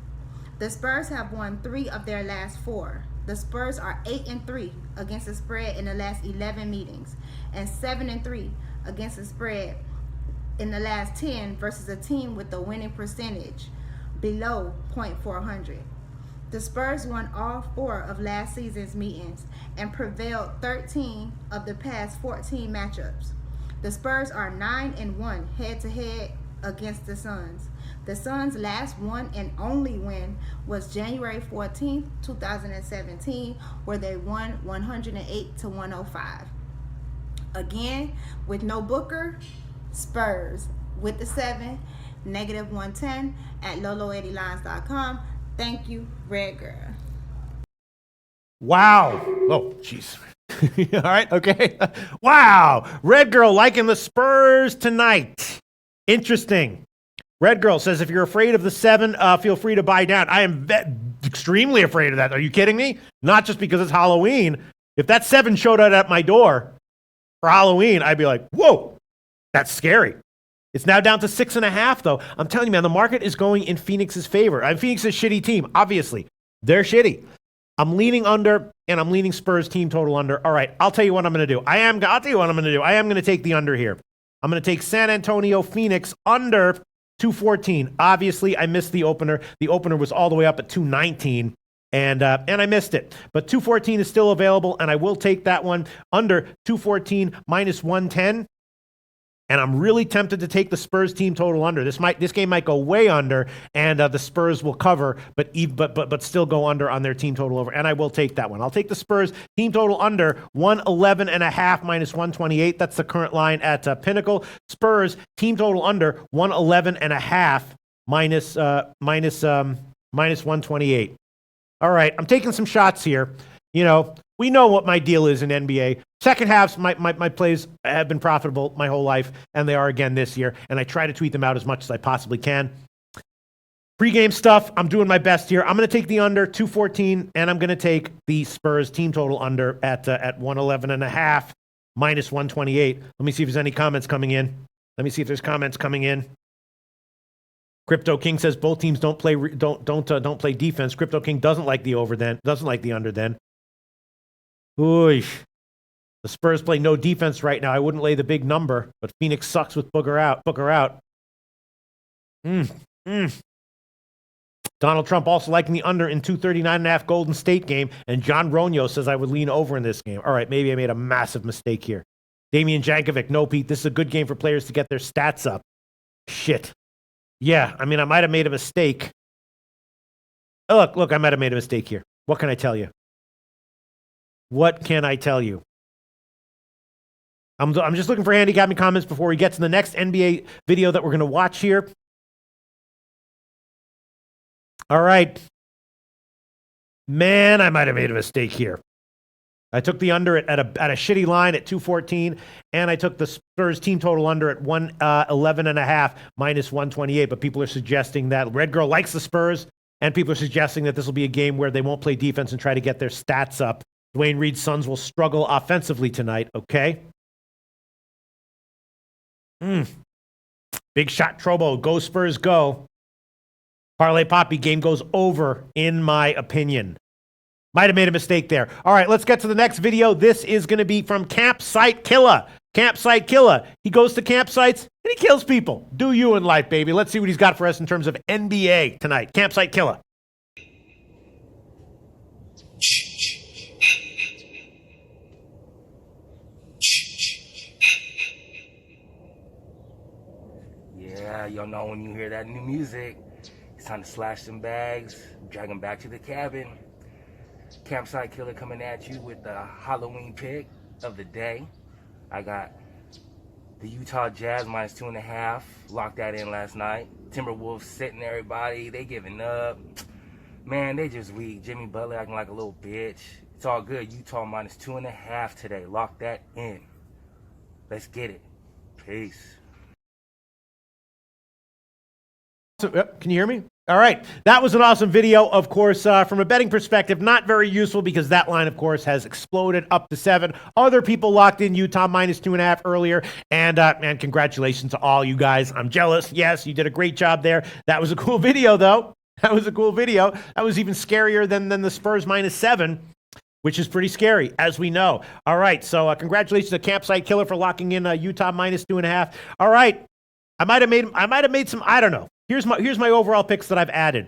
Speaker 2: The Spurs have won 3 of their last 4. The Spurs are 8-3 against the spread in the last 11 meetings and 7-3 against the spread in the last 10 versus a team with the winning percentage below .400. The Spurs won all 4 of last season's meetings and prevailed 13 of the past 14 matchups. The Spurs are 9-1 head-to-head against the Suns. The Suns' last one and only win was January 14th, 2017, where they won 108-105. Again, with no Booker, Spurs with the 7, -110 at lolo80lines.com. Thank you, Red Girl.
Speaker 1: Wow. Oh, jeez. All right. Okay. Wow. Red Girl liking the Spurs tonight. Interesting. Red Girl says, if you're afraid of the 7, feel free to buy down. I am extremely afraid of that. Are you kidding me? Not just because it's Halloween. If that 7 showed up at my door for Halloween, I'd be like, whoa, that's scary. It's now down to 6.5, though. I'm telling you, man, the market is going in Phoenix's favor. Phoenix is a shitty team, obviously. They're shitty. I'm leaning under, and I'm leaning Spurs team total under. All right, I'll tell you what I'm going to do. I'll tell you what I'm going to do. I am going to take the under here. I'm going to take San Antonio Phoenix under 214. Obviously, I missed the opener. The opener was all the way up at 219, and I missed it. But 214 is still available, and I will take that one under 214 -110. And I'm really tempted to take the Spurs team total under. This game might go way under, and the Spurs will cover, but still go under on their team total over. And I will take that one. I'll take the Spurs team total under 111.5 -128. That's the current line at Pinnacle. Spurs team total under 111.5 -128. All right, I'm taking some shots here. You know, we know what my deal is in NBA. Second halves, my plays have been profitable my whole life, and they are again this year. And I try to tweet them out as much as I possibly can. Pre-game stuff, I'm doing my best here. I'm going to take the under 214, and I'm going to take the Spurs team total under at 111.5 -128. Let me see if there's any comments coming in. Let me see if there's comments coming in. Crypto King says both teams don't play defense. Crypto King doesn't like the over then, doesn't like the under then. Ooh, the Spurs play no defense right now. I wouldn't lay the big number, but Phoenix sucks with Booker out. Donald Trump also liking the under in 239.5 Golden State game, and John Ronyo says I would lean over in this game. All right, maybe I made a massive mistake here. Damian Jankovic, no, Pete, this is a good game for players to get their stats up. Shit. Yeah, I mean, I might have made a mistake. Oh, look, I might have made a mistake here. What can I tell you? What can I tell you? I'm just looking for handicapping comments before we get to the next NBA video that we're going to watch here. All right. Man, I might have made a mistake here. I took the under at a shitty line at 214, and I took the Spurs team total under at 111.5 -128. But people are suggesting that Red Girl likes the Spurs, and people are suggesting that this will be a game where they won't play defense and try to get their stats up. Dwayne Reed's Suns will struggle offensively tonight, okay? Big shot Trobo. Go Spurs, go. Parlay Poppy, game goes over, in my opinion. Might have made a mistake there. All right, let's get to the next video. This is going to be from Campsite Killer. Campsite Killer. He goes to campsites and he kills people. Do you in life, baby. Let's see what he's got for us in terms of NBA tonight. Campsite Killer.
Speaker 3: Yeah, y'all know when you hear that new music, it's time to slash some bags, drag them back to the cabin. Campsite Killer coming at you with the Halloween pick of the day. I got the Utah Jazz -2.5. Locked that in last night. Timberwolves sitting everybody. They giving up. Man, they just weak. Jimmy Butler acting like a little bitch. It's all good. Utah -2.5 today. Lock that in. Let's get it. Peace.
Speaker 1: Can you hear me? All right. That was an awesome video, of course, from a betting perspective. Not very useful because that line, of course, has exploded up to 7. Other people locked in Utah -2.5 earlier. And congratulations to all you guys. I'm jealous. Yes, you did a great job there. That was a cool video, though. That was a cool video. That was even scarier than the Spurs -7, which is pretty scary, as we know. All right. So congratulations to Campsite Killer for locking in Utah -2.5. All right. I might have made some, I don't know. Here's my overall picks that I've added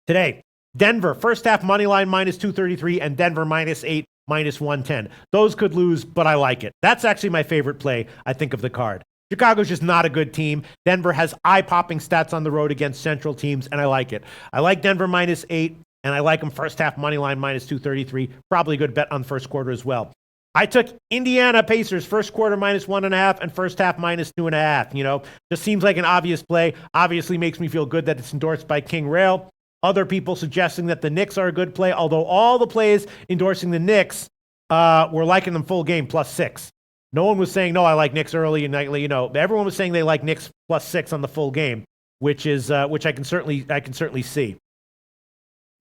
Speaker 1: today. Denver, first half money line minus 233, and Denver minus 8, minus 110. Those could lose, but I like it. That's actually my favorite play, I think, of the card. Chicago's just not a good team. Denver has eye-popping stats on the road against Central teams, and I like it. I like Denver minus 8, and I like them first half money line minus 233. Probably a good bet on first quarter as well. I took Indiana Pacers first quarter minus 1.5 and first half minus 2.5. Just seems like an obvious play. Obviously makes me feel good that it's endorsed by King Rail. Other people suggesting that the Knicks are a good play, although all the plays endorsing the Knicks were liking them full game plus 6. No one was saying, no, I like Knicks early and nightly. Everyone was saying they like Knicks plus 6 on the full game, which I can certainly see.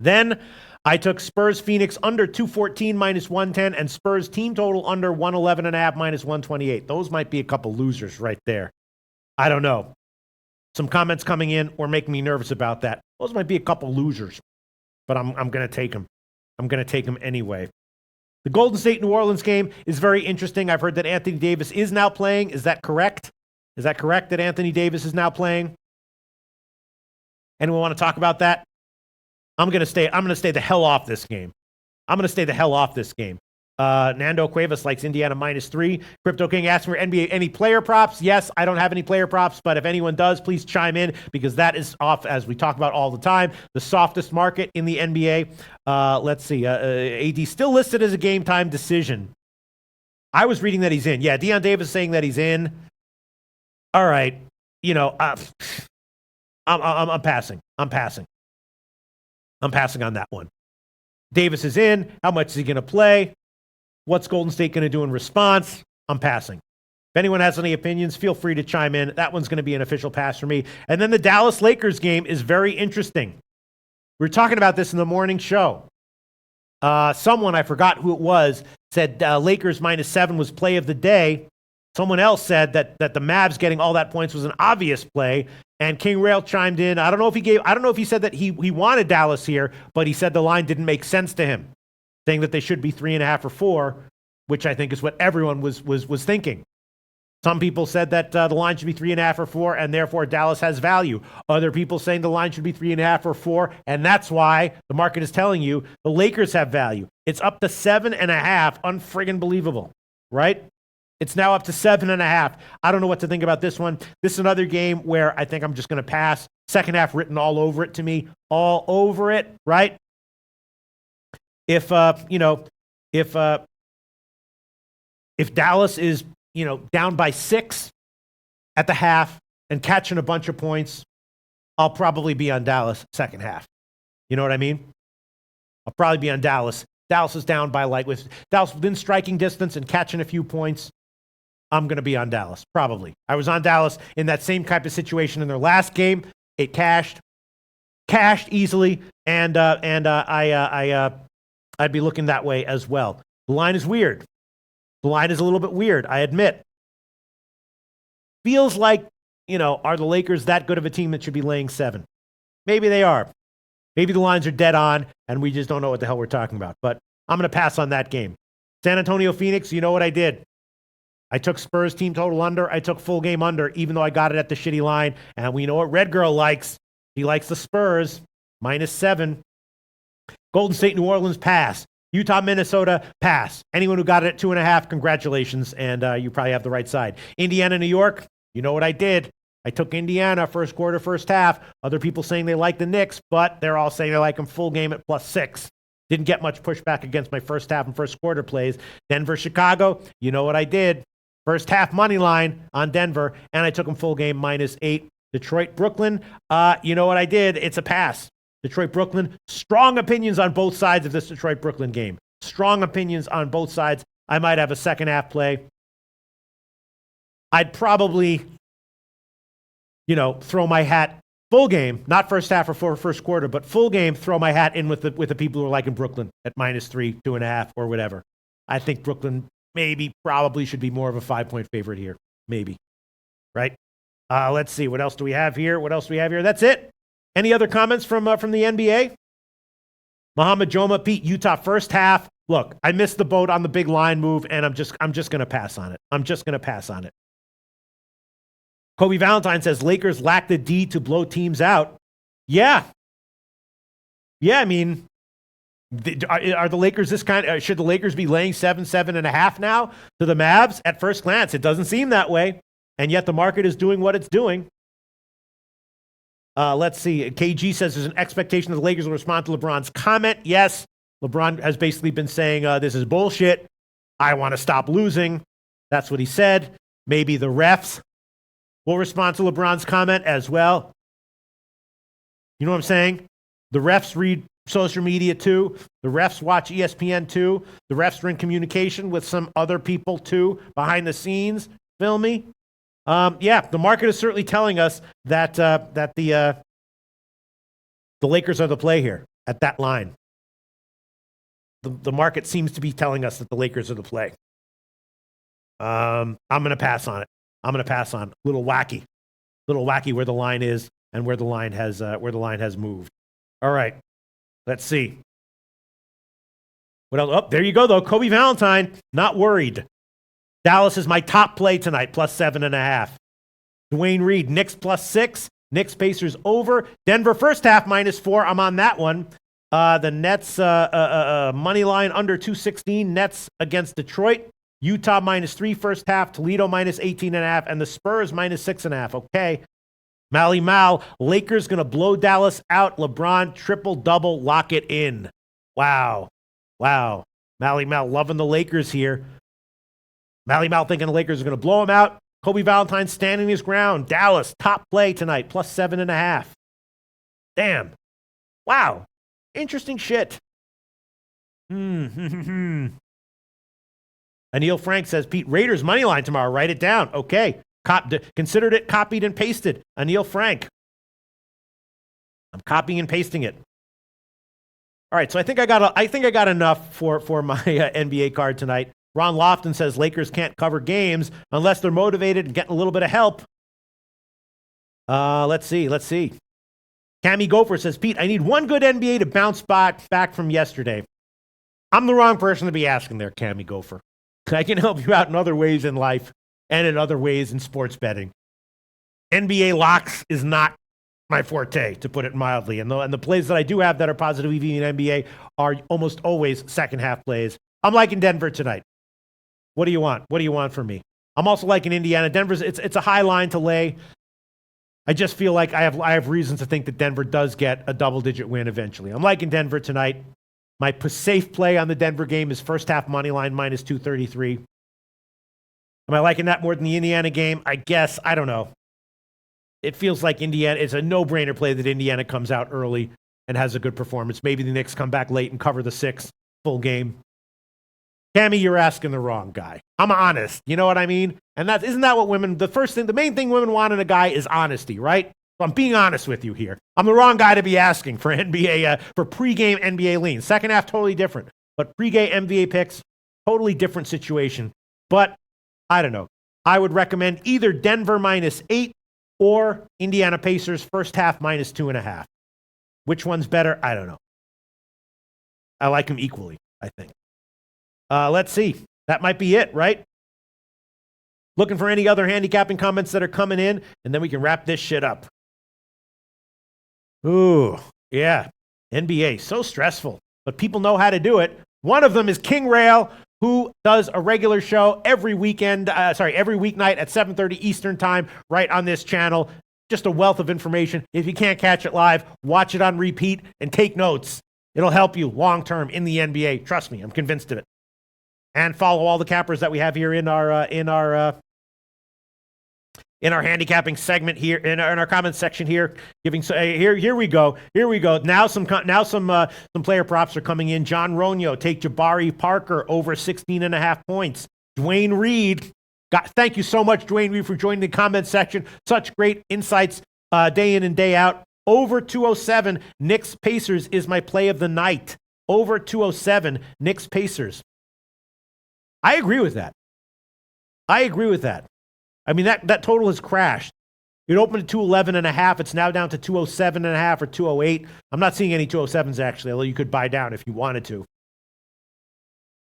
Speaker 1: Then I took Spurs Phoenix under 214 minus 110 and Spurs team total under 111.5 minus 128. Those might be a couple losers right there. I don't know. Some comments coming in were making me nervous about that. Those might be a couple losers, but I'm going to take them. I'm going to take them anyway. The Golden State New Orleans game is very interesting. I've heard that Anthony Davis is now playing. Is that correct? Is that correct that Anthony Davis is now playing? Anyone want to talk about that? I'm going to stay the hell off this game. Nando Cuevas likes Indiana minus 3. Crypto King asks for NBA any player props. Yes, I don't have any player props, but if anyone does, please chime in because that is off, as we talk about all the time, the softest market in the NBA. Let's see. AD still listed as a game time decision. I was reading that he's in. Yeah, Deion Davis saying that he's in. All right. I'm passing. I'm passing on that one. Davis is in. How much is he going to play? What's Golden State going to do in response? I'm passing. If anyone has any opinions, feel free to chime in. That one's going to be an official pass for me. And then the Dallas Lakers game is very interesting. We were talking about this in the morning show. Someone, I forgot who it was, said Lakers minus 7 was play of the day. Someone else said that the Mavs getting all that points was an obvious play. And King Rail chimed in. I don't know if he said that he wanted Dallas here, but he said the line didn't make sense to him, saying that they should be 3.5 or 4, which I think is what everyone was thinking. Some people said that the line should be 3.5 or 4, and therefore Dallas has value. Other people saying the line should be 3.5 or 4, and that's why the market is telling you the Lakers have value. It's up to 7.5, unfriggin' believable, right? It's now up to 7.5. I don't know what to think about this one. This is another game where I think I'm just going to pass. Second half written all over it to me. All over it, right? If Dallas is, down by 6 at the half and catching a bunch of points, I'll probably be on Dallas second half. You know what I mean? I'll probably be on Dallas. Dallas is down by with Dallas within striking distance and catching a few points. I'm going to be on Dallas, probably. I was on Dallas in that same type of situation in their last game. It cashed easily, and I'd be looking that way as well. The line is weird. The line is a little bit weird, I admit. Feels like, are the Lakers that good of a team that should be laying 7? Maybe they are. Maybe the lines are dead on, and we just don't know what the hell we're talking about. But I'm going to pass on that game. San Antonio Phoenix, you know what I did? I took Spurs team total under. I took full game under, even though I got it at the shitty line. And we know what Red Girl likes. He likes the Spurs, minus 7. Golden State, New Orleans, pass. Utah, Minnesota, pass. Anyone who got it at 2.5, congratulations. And you probably have the right side. Indiana, New York, you know what I did? I took Indiana first quarter, first half. Other people saying they like the Knicks, but they're all saying they like them full game at plus 6. Didn't get much pushback against my first half and first quarter plays. Denver, Chicago, you know what I did? First half money line on Denver, and I took them full game minus 8. Detroit, Brooklyn, you know what I did? It's a pass. Detroit, Brooklyn, strong opinions on both sides of this Detroit, Brooklyn game. Strong opinions on both sides. I might have a second half play. I'd probably, throw my hat full game, not first half or first quarter, but full game, throw my hat in with the people who are liking Brooklyn at minus 3, 2.5, or whatever. I think Brooklyn probably should be more of a 5-point favorite here. Maybe. Right? Let's see. What else do we have here? That's it. Any other comments from the NBA? Mohamed Joma, Pete, Utah first half. Look, I missed the boat on the big line move, and I'm just going to pass on it. Kobe Valentine says Lakers lack the D to blow teams out. Yeah. Yeah, I mean, are the Lakers this kind? Should the Lakers be laying 7.5 now to the Mavs? At first glance, it doesn't seem that way, and yet the market is doing what it's doing. Let's see. KG says there's an expectation that the Lakers will respond to LeBron's comment. Yes, LeBron has basically been saying this is bullshit. I want to stop losing. That's what he said. Maybe the refs will respond to LeBron's comment as well. You know what I'm saying? The refs read social media too. The refs watch ESPN too. The refs are in communication with some other people too behind the scenes. Feel me? Yeah, the market is certainly telling us that the Lakers are the play here at that line. The market seems to be telling us that the Lakers are the play. I'm going to pass on it. I'm going to pass on. Little wacky where the line is and where the line has moved. All right, let's see. What else? Oh, there you go though. Kobe Valentine, not worried. Dallas is my top play tonight, +7.5. Dwayne Reed, Knicks +6. Knicks Pacers over. Denver first half -4. I'm on that one. The Nets money line under 216. Nets against Detroit. Utah -3 first half. Toledo -18.5. And the Spurs -6.5. Okay. Mally Mal. Lakers going to blow Dallas out. LeBron triple-double. Lock it in. Wow. Mally Mal loving the Lakers here. Mally Mal thinking the Lakers are going to blow him out. Kobe Valentine standing his ground. Dallas, top play tonight, +7.5. Damn. Wow. Interesting shit. Anil Frank says, Pete, Raiders money line tomorrow. Write it down. Okay. Considered it, copied and pasted. Anil Frank. I'm copying and pasting it. All right, so I think I got enough for my NBA card tonight. Ron Lofton says Lakers can't cover games unless they're motivated and getting a little bit of help. Let's see. Cammy Gopher says, Pete, I need one good NBA to bounce back from yesterday. I'm the wrong person to be asking there, Cammy Gopher. I can help you out in other ways in life and in other ways in sports betting. NBA locks is not my forte, to put it mildly. And the plays that I do have that are positive EV in NBA are almost always second half plays. I'm liking Denver tonight. What do you want? What do you want from me? I'm also liking Indiana. Denver's it's a high line to lay. I just feel like I have reasons to think that Denver does get a double-digit win eventually. I'm liking Denver tonight. My safe play on the Denver game is first half money line -233. Am I liking that more than the Indiana game? I guess. I don't know. It feels like Indiana. It's a no-brainer play that Indiana comes out early and has a good performance. Maybe the Knicks come back late and cover the 6 full game. Cammy, you're asking the wrong guy. I'm honest. You know what I mean? And isn't that what women, the main thing women want in a guy is honesty, right? So I'm being honest with you here. I'm the wrong guy to be asking for NBA, for pregame NBA leans. Second half, totally different. But pregame NBA picks, totally different situation. But I don't know. I would recommend either Denver -8 or Indiana Pacers first half -2.5. Which one's better? I don't know. I like them equally, I think. Let's see. That might be it, right? Looking for any other handicapping comments that are coming in, and then we can wrap this shit up. Ooh, yeah. NBA, so stressful, but people know how to do it. One of them is King Rail, who does a regular show every weeknight at 7:30 Eastern time, right on this channel. Just a wealth of information. If you can't catch it live, watch it on repeat and take notes. It'll help you long-term in the NBA. Trust me, I'm convinced of it. And follow all the cappers that we have here in our handicapping segment here in our comments section here. Here we go. Now some player props are coming in. John Ronyo, take Jabari Parker over 16.5 points. Dwayne Reed, thank you so much, Dwayne Reed, for joining the comment section. Such great insights day in and day out. Over 207, Knicks Pacers is my play of the night. Over 207, Knicks Pacers. I agree with that. I mean, that total has crashed. It opened at 211.5. It's now down to 207.5 or 208. I'm not seeing any 207s, actually, although you could buy down if you wanted to.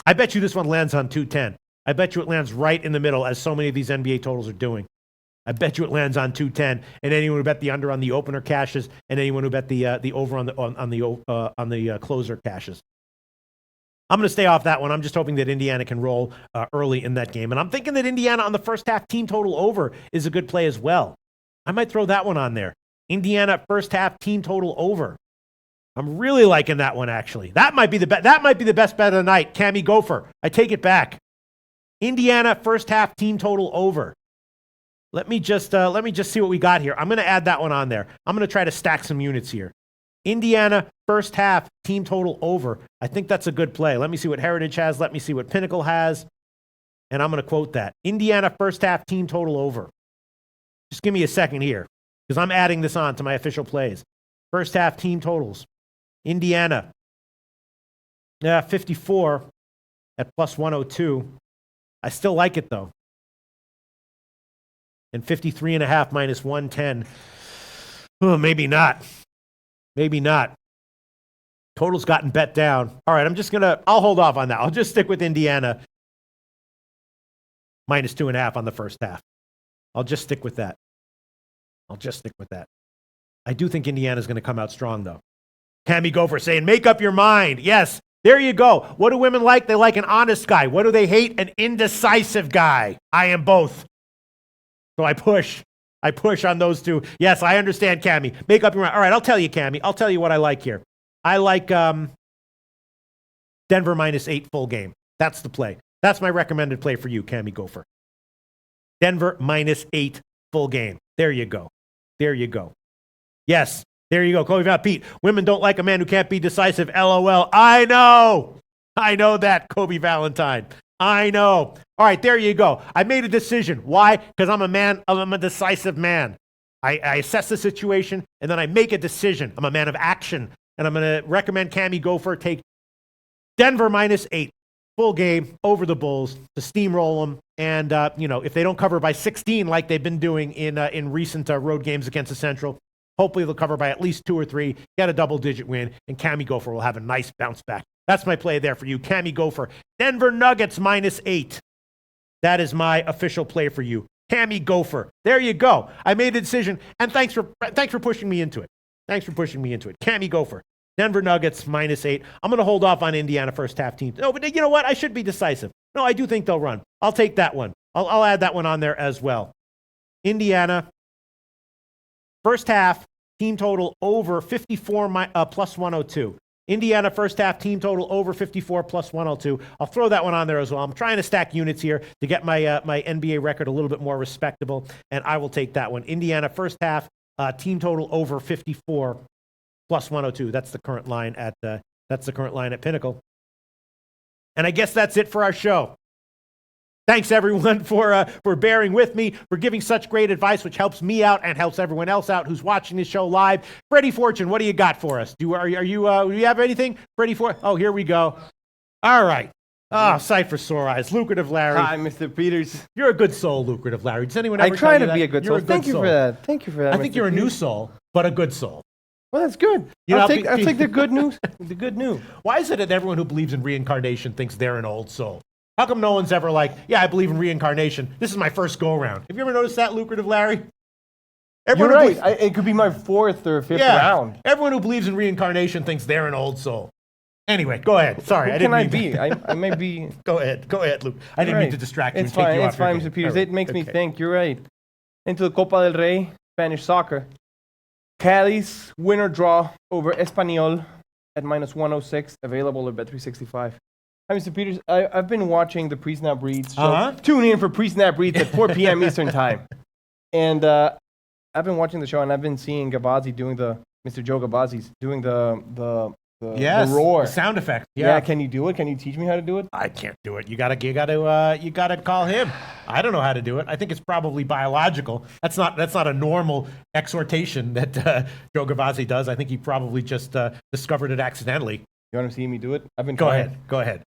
Speaker 1: I bet you this one lands on 210. I bet you it lands right in the middle, as so many of these NBA totals are doing. I bet you it lands on 210. And anyone who bet the under on the opener cashes, and anyone who bet the over on the closer cashes. I'm going to stay off that one. I'm just hoping that Indiana can roll early in that game. And I'm thinking that Indiana on the first half team total over is a good play as well. I might throw that one on there. Indiana first half team total over. I'm really liking that one, actually. That might be the best bet of the night. Cammy Gopher. I take it back. Indiana first half team total over. Let me just see what we got here. I'm going to add that one on there. I'm going to try to stack some units here. Indiana first half team total over. I think that's a good play. Let me see what Heritage has. Let me see what Pinnacle has. And I'm going to quote that. Indiana first half team total over. Just give me a second here because I'm adding this on to my official plays. First half team totals. Indiana. 54 at plus 102. I still like it though. And 53.5 minus 110. Oh, maybe not. Maybe not. Total's gotten bet down. All right, I'll hold off on that. I'll just stick with Indiana minus 2.5 on the first half. I'll just stick with that. I do think Indiana's going to come out strong, though. Cammy Gopher saying, make up your mind. Yes, there you go. What do women like? They like an honest guy. What do they hate? An indecisive guy. I am both. So I push on those two. Yes, I understand, Cammy. Make up your mind. All right, I'll tell you, Cammy. I'll tell you what I like here. I like Denver minus 8 full game. That's the play. That's my recommended play for you, Cammy Gopher. Denver minus 8 full game. There you go. Yes, there you go. Kobe Val Pete. Women don't like a man who can't be decisive. LOL. I know that, Kobe Valentine. I know. All right, there you go. I made a decision. Why? Because I'm a decisive man. I assess the situation, and then I make a decision. I'm a man of action, and I'm going to recommend Cammy Gopher take Denver minus 8, full game, over the Bulls, to steamroll them. And, if they don't cover by 16 like they've been doing in recent road games against the Central, hopefully they'll cover by at least 2 or 3, get a double-digit win, and Cammy Gopher will have a nice bounce back. That's my play there for you, Cammy Gopher. Denver Nuggets minus 8. That is my official play for you, Cammy Gopher. There you go. I made a decision, and thanks for pushing me into it. Cammy Gopher. Denver Nuggets minus 8. I'm going to hold off on Indiana first half team. No, but you know what? I should be decisive. No, I do think they'll run. I'll take that one. I'll add that one on there as well. Indiana first half team total over 54 plus 102. Indiana first half team total over 54 plus 102. I'll throw that one on there as well. I'm trying to stack units here to get my my NBA record a little bit more respectable, and I will take that one. Indiana first half team total over 54 plus 102. That's the current line at Pinnacle. And I guess that's it for our show. Thanks, everyone, for bearing with me, for giving such great advice, which helps me out and helps everyone else out who's watching this show live. Freddie Fortune, what do you got for us? Do you have anything? Freddie Fortune? Oh, here we go. All right. Oh, sight for sore eyes. Lucrative Larry.
Speaker 4: Hi, Mr. Peters.
Speaker 1: You're a good soul, Lucrative Larry. Does anyone ever
Speaker 4: I try
Speaker 1: tell you
Speaker 4: to
Speaker 1: that?
Speaker 4: be a good soul. Thank you for that. Thank you for that.
Speaker 1: I think
Speaker 4: Mr.
Speaker 1: you're a new
Speaker 4: Peters.
Speaker 1: soul, but a good soul.
Speaker 4: Well, that's good. I'll take the good news. The good news.
Speaker 1: Why is it that everyone who believes in reincarnation thinks they're an old soul? How come no one's ever like, yeah, I believe in reincarnation. This is my first go-around. Have you ever noticed that, Lucrative Larry?
Speaker 4: You're right. It could be my 4th or 5th round.
Speaker 1: Everyone who believes in reincarnation thinks they're an old soul. Anyway, go ahead. Sorry,
Speaker 4: Who can I be? I may be.
Speaker 1: Go ahead, Luke. I didn't mean to distract you.
Speaker 4: It's fine. It's fine, Mr. Peters. It makes me think. You're right. Into the Copa del Rey, Spanish soccer. Cadiz winner draw over Espanyol at minus 106, available at Bet365. Hi, Mr. Peters. I've been watching the Pre-Snap Reads show. Tune in for Pre-Snap Reads at 4 p.m. Eastern Time. And I've been watching the show, and I've been seeing Gavazzi doing Mr. Joe Gavazzi's doing the roar.
Speaker 1: The sound effect.
Speaker 4: Yeah. Can you do it? Can you teach me how to do it?
Speaker 1: I can't do it. You gotta call him. I don't know how to do it. I think it's probably biological. That's not a normal exhortation that Joe Gavazzi does. I think he probably just discovered it accidentally.
Speaker 4: You want to see me do it? I've been
Speaker 1: Go
Speaker 4: trying.
Speaker 1: ahead.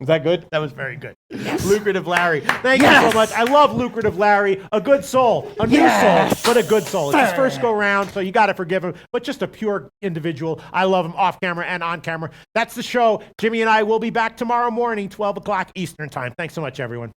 Speaker 4: Is that good?
Speaker 1: That was very good. Lucrative Larry. Thank you so much. I love Lucrative Larry. A good soul. A new soul, but a good soul. It's his first go round, so you got to forgive him. But just a pure individual. I love him off camera and on camera. That's the show. Jimmy and I will be back tomorrow morning, 12 o'clock Eastern time. Thanks so much, everyone.